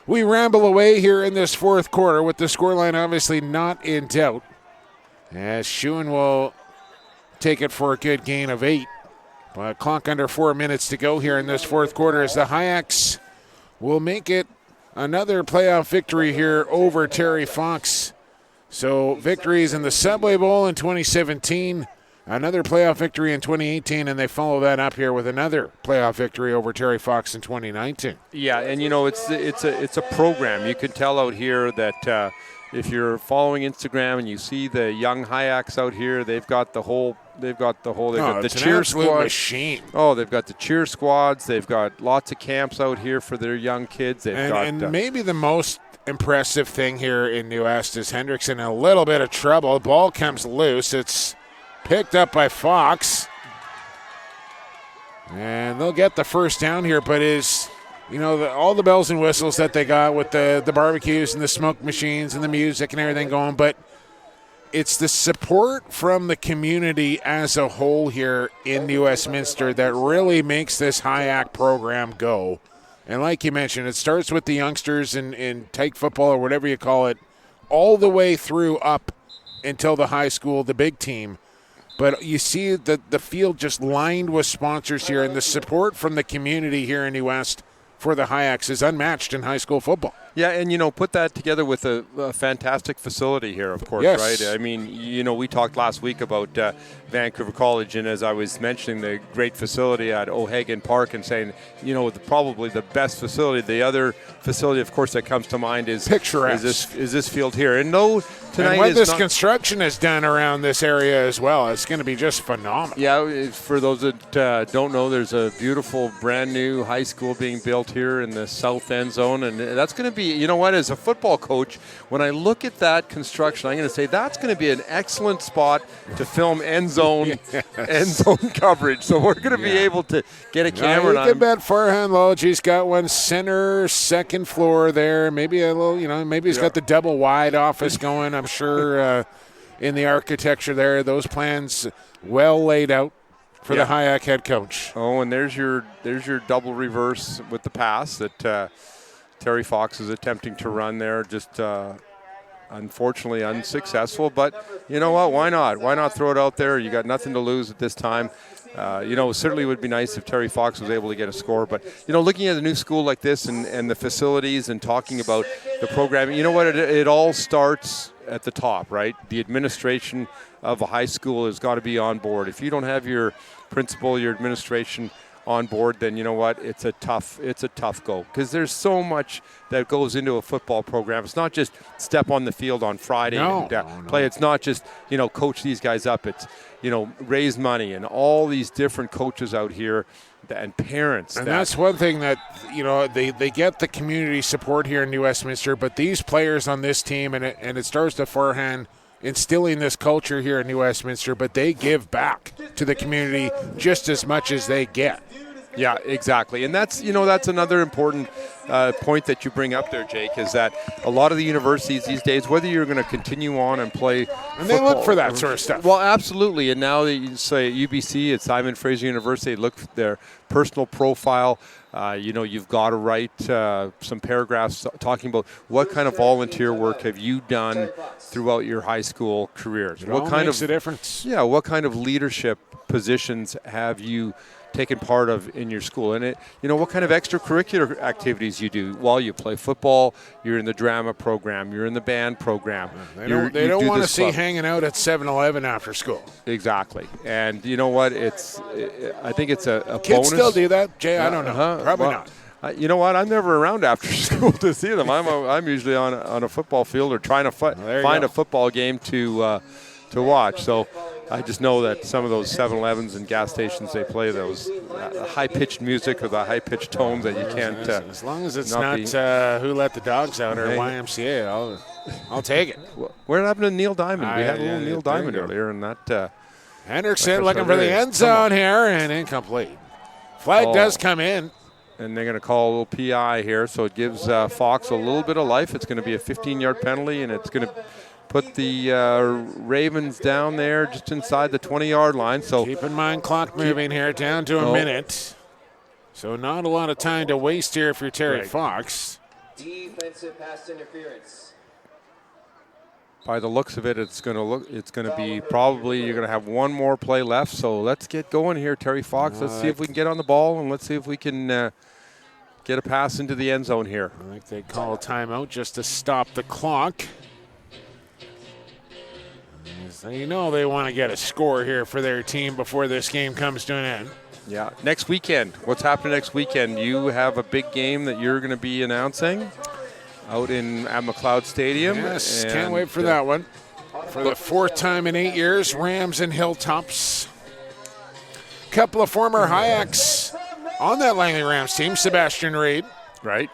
we ramble away here in this 4th quarter with the scoreline obviously not in doubt. As Schuen will take it for a good gain of 8. But clock under 4 minutes to go here in this 4th quarter as the Hayaks will make it another playoff victory here over Terry Fox. So victories in the Subway Bowl in 2017, another playoff victory in 2018, and they follow that up here with another playoff victory over Terry Fox in 2019. Yeah, and it's a program. You can tell out here that if you're following Instagram and you see the young Hayaks out here, they've got the cheer squad machine. Oh, they've got the cheer squads. They've got lots of camps out here for their young kids. And maybe the most impressive thing here in New Est is Hendrickson in a little bit of trouble. The ball comes loose. It's picked up by Fox. And they'll get the first down here, but all the bells and whistles that they got with the barbecues and the smoke machines and the music and everything going, but it's the support from the community as a whole here in New Westminster that really makes this HIAC program go. And like you mentioned, it starts with the youngsters in tyke football or whatever you call it, all the way through up until the high school, the big team. But you see the field just lined with sponsors here, and the support from the community here in New West for the HIACs is unmatched in high school football. Yeah, and, put that together with a fantastic facility here, of course, yes. Right? I mean, we talked last week about Vancouver College, and as I was mentioning the great facility at O'Hagan Park and saying, probably the best facility. The other facility, of course, that comes to mind is picturesque. Is this field here. And no, tonight and what this construction has done around this area as well, it's going to be just phenomenal. Yeah, for those that don't know, there's a beautiful brand new high school being built here in the south end zone, and that's going to be be, you know what, as a football coach, when I look at that construction, I'm going to say that's going to be an excellent spot to film end zone coverage. So we're going to be able to get a camera on. You can bet Farhan Loji's got one center, second floor there. Maybe a little, maybe he's got the double wide office going. I'm sure in the architecture there, those plans well laid out for the Hayek head coach. Oh, and there's your double reverse with the pass that Terry Fox is attempting to run there. Just unfortunately unsuccessful. But you know what? Why not? Why not throw it out there? You got nothing to lose at this time. Certainly would be nice if Terry Fox was able to get a score. But, looking at a new school like this and the facilities and talking about the programming, you know what? It all starts at the top, right? The administration of a high school has got to be on board. If you don't have your principal, your administration on board, then you know what? It's a tough go, because there's so much that goes into a football program. It's not just step on the field on Friday and play. It's not just coach these guys up. It's raise money and all these different coaches out here and parents. And that's one thing that they get the community support here in New Westminster, but these players on this team, and it starts to forehand instilling this culture here in New Westminster, but they give back to the community just as much as they get. Yeah, exactly. And that's another important point that you bring up there, Jake, is that a lot of the universities these days, whether you're going to continue on and play and they look for that sort of stuff. Well, absolutely. And now that you say at UBC, at Simon Fraser University, look at their personal profile. You've got to write some paragraphs talking about what kind of volunteer work have you done throughout your high school careers. What kind of difference? Yeah, what kind of leadership positions have you taken part of in your school? And what kind of extracurricular activities you do while you play football. You're in the drama program, you're in the band program. They don't want to see hanging out at 7-Eleven after school. Exactly. And you know what, I think it's a kids bonus. Still do that, Jay? I don't know. Probably not. You know what, I'm never around after school to see them. I'm usually on a football field or trying to find a football game to watch. So I just know that some of those 7-Elevens and gas stations, they play those high-pitched music or the high-pitched tones that you can't. As long as it's not Who Let the Dogs Out or YMCA, I'll take it. What happened to Neil Diamond? We had a little Neil Diamond earlier, and that. Henderson looking for the end zone here, and incomplete. Flag does come in. And they're going to call a little PI here, so it gives Fox a little bit of life. It's going to be a 15-yard penalty, and it's going to put the Ravens down there just inside the 20-yard line. So keep in mind, clock moving here down to a minute. So not a lot of time to waste here if you're Terry Fox. Defensive pass interference. By the looks of it, it's going to be probably you're going to have one more play left. So let's get going here, Terry Fox. Let's see if we can get on the ball, and let's see if we can get a pass into the end zone here. I think they call a timeout just to stop the clock. So they want to get a score here for their team before this game comes to an end. Yeah. Next weekend, what's happening next weekend? You have a big game that you're going to be announcing out at McLeod Stadium. Yes, can't wait for that one. For the fourth time in 8 years, Rams and Hilltops. A couple of former Hayeks on that Langley Rams team, Sebastian Reed. Right.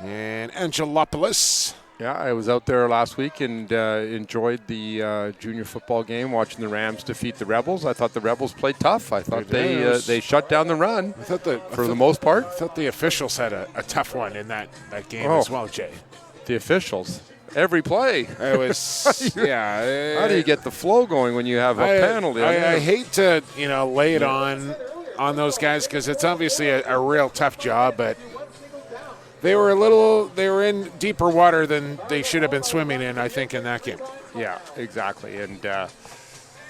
And Angelopoulos. Yeah, I was out there last week and enjoyed the junior football game, watching the Rams defeat the Rebels. I thought the Rebels played tough. I thought they shut down the run for the most part. I thought the officials had a tough one in that game as well, Jay. The officials. Every play. It was, yeah. How do you get the flow going when you have a penalty? I hate to, lay it on those guys because it's obviously a real tough job, but they were in deeper water than they should have been swimming in, I think, in that game. Yeah, exactly. And,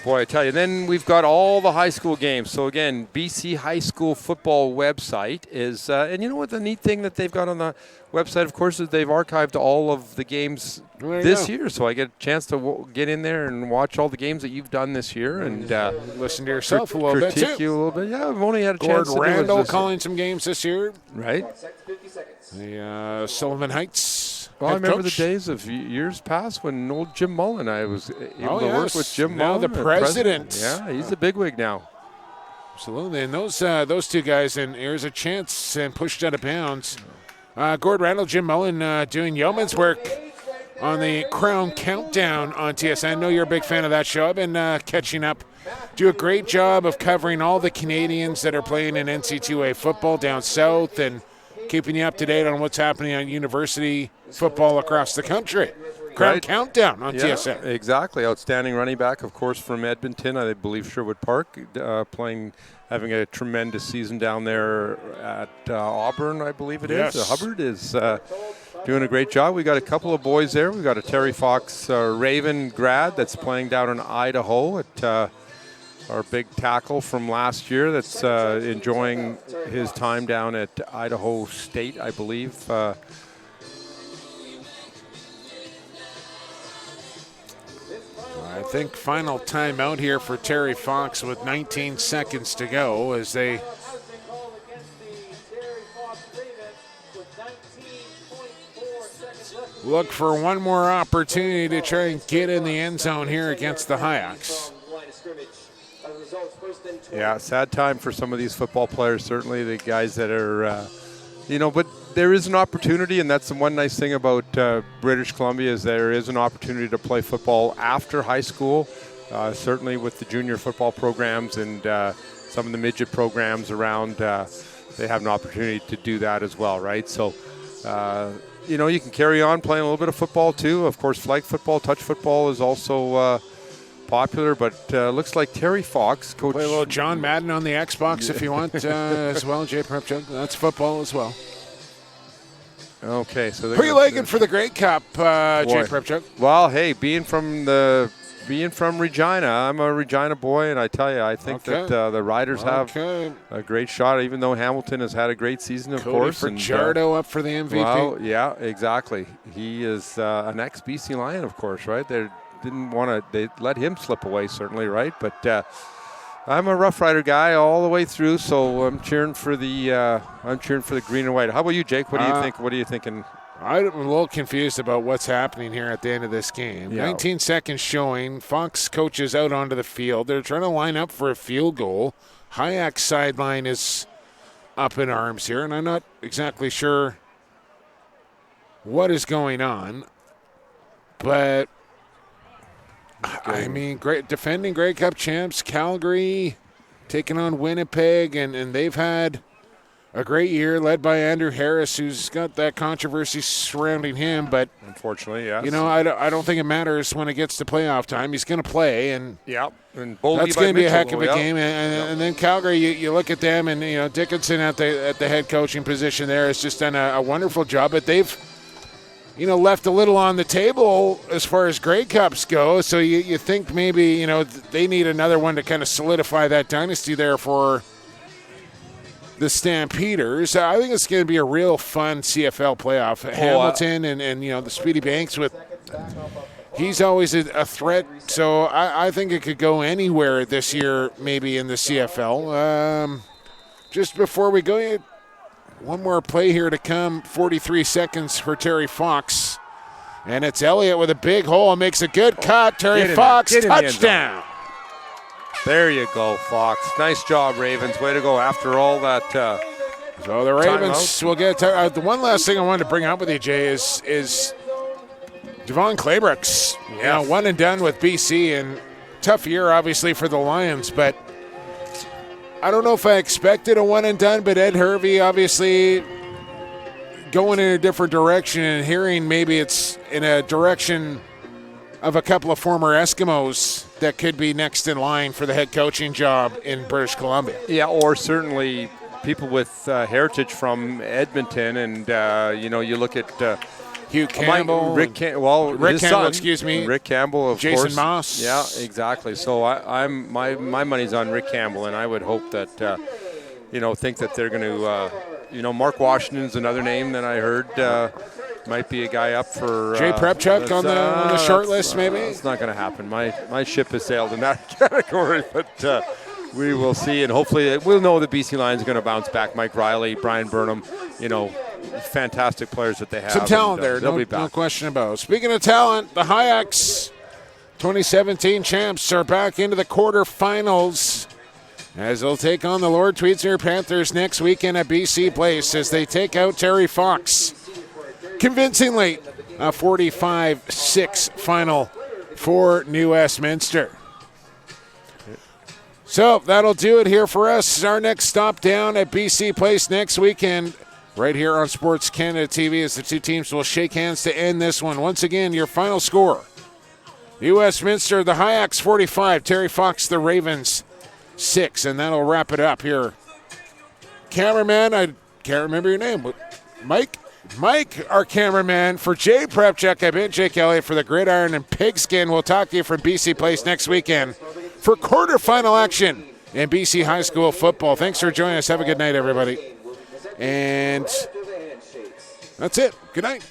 boy, I tell you, then we've got all the high school games. So, again, BC High School Football website is, and you know what the neat thing that they've got on the website, of course, is they've archived all of the games this year. So I get a chance to get in there and watch all the games that you've done this year and listen to yourself a little bit, too. Critique you a little bit. Yeah, I've only had a chance to Randall calling some games this year. Right. The Sullivan Heights. Well, I remember the days of years past when old Jim Mullen, I was able to work with Jim Mullen. Now the president. Yeah, he's a bigwig now. Absolutely. And those two guys, and here's a chance and pushed out of bounds. Gord Randall, Jim Mullen doing yeoman's work on the Crown Countdown on TSN. I know you're a big fan of that show. I've been catching up. Do a great job of covering all the Canadians that are playing in NC2A football down south and keeping you up to date on what's happening on university football across the country. Crown Countdown on TSN. Exactly. Outstanding running back, of course, from Edmonton, I believe Sherwood Park, having a tremendous season down there at Auburn, I believe it is. Hubbard is doing a great job. We got a couple of boys there. We got a Terry Fox Raven grad that's playing down in Idaho at our big tackle from last year that's enjoying his time down at Idaho State, I believe. I think final timeout here for Terry Fox with 19 seconds to go as they look for one more opportunity to try and get in the end zone here against the Hayaks. Yeah, sad time for some of these football players, certainly the guys that are, but there is an opportunity, and that's the one nice thing about British Columbia is there is an opportunity to play football after high school, certainly with the junior football programs and some of the midget programs around, they have an opportunity to do that as well, right? So, you can carry on playing a little bit of football too. Of course, flag football, touch football is also popular, but looks like Terry Fox, coach. Play a little John Madden on the Xbox if you want as well, Jay Prepchuk. That's football as well. Okay, so who are you liking for the Grey Cup, Jay Prepchuk? Well, hey, being from Regina, I'm a Regina boy, and I tell you, I think that the Riders have a great shot, even though Hamilton has had a great season, of course. Cody Fajardo up for the MVP. Well, yeah, exactly. He is an ex-BC Lion, of course, right? They let him slip away, certainly, right? But I'm a Rough Rider guy all the way through, so I'm cheering for the green and white. How about you, Jake? What do you think? What are you thinking? I'm a little confused about what's happening here at the end of this game. Yeah. 19 seconds showing. Fox coaches out onto the field. They're trying to line up for a field goal. Hayek's sideline is up in arms here, and I'm not exactly sure what is going on. But, I mean, great defending Grey Cup champs, Calgary taking on Winnipeg, and they've had a great year led by Andrew Harris, who's got that controversy surrounding him. But unfortunately, yes. I don't think it matters when it gets to playoff time. He's going to play, and and that's going to be a heck of a game. And then Calgary, you look at them, and Dickinson at the head coaching position there has just done a wonderful job. But they've left a little on the table as far as Grey Cups go. So you think maybe they need another one to kind of solidify that dynasty there for the Stampeders. I think it's going to be a real fun CFL playoff. Hamilton and the Speedy Banks he's always a threat. So I think it could go anywhere this year, maybe in the CFL. Just before we go, one more play here to come. 43 seconds for Terry Fox. And it's Elliott with a big hole and makes a good cut. Terry Fox, touchdown. There you go, Fox. Nice job, Ravens. Way to go after all that. So the Ravens will get the one last thing I wanted to bring up with you, Jay, is Devon Claybrooks. Yes. One and done with BC, and tough year, obviously, for the Lions. But I don't know if I expected a one and done, but Ed Hervey, obviously, going in a different direction and hearing maybe it's in a direction of a couple of former Eskimos that could be next in line for the head coaching job in British Columbia. Yeah, or certainly people with heritage from Edmonton, and you look at Hugh Campbell, Rick Campbell, Rick Campbell, of Jason course. Moss. Yeah, exactly. So my money's on Rick Campbell, and I would hope that think that they're going to Mark Washington's another name that I heard. Might be a guy up for Jay Prepchuk on the short list, maybe? It's not going to happen. My ship has sailed in that category, but we will see, and hopefully we'll know the BC Lions are going to bounce back. Mike Riley, Brian Burnham, fantastic players that they have. Some talent there, they'll be back. No question about it. Speaking of talent, the Hayaks 2017 champs are back into the quarterfinals as they'll take on the Lord Tweedsmuir Panthers next weekend at BC Place as they take out Terry Fox. Convincingly, a 45-6 final for New Westminster. So that'll do it here for us. Our next stop down at BC Place next weekend, right here on SportsCanada.TV, as the two teams will shake hands to end this one. Once again, your final score: New Westminster, the Hayaks 45, Terry Fox, the Ravens 6, and that'll wrap it up here. Cameraman, I can't remember your name, but Mike, our cameraman. For Jay Prepchuk, I've been Jake Elliott for the Gridiron and Pigskin. We'll talk to you from BC Place next weekend for quarterfinal action in BC High School football. Thanks for joining us. Have a good night, everybody. And that's it. Good night.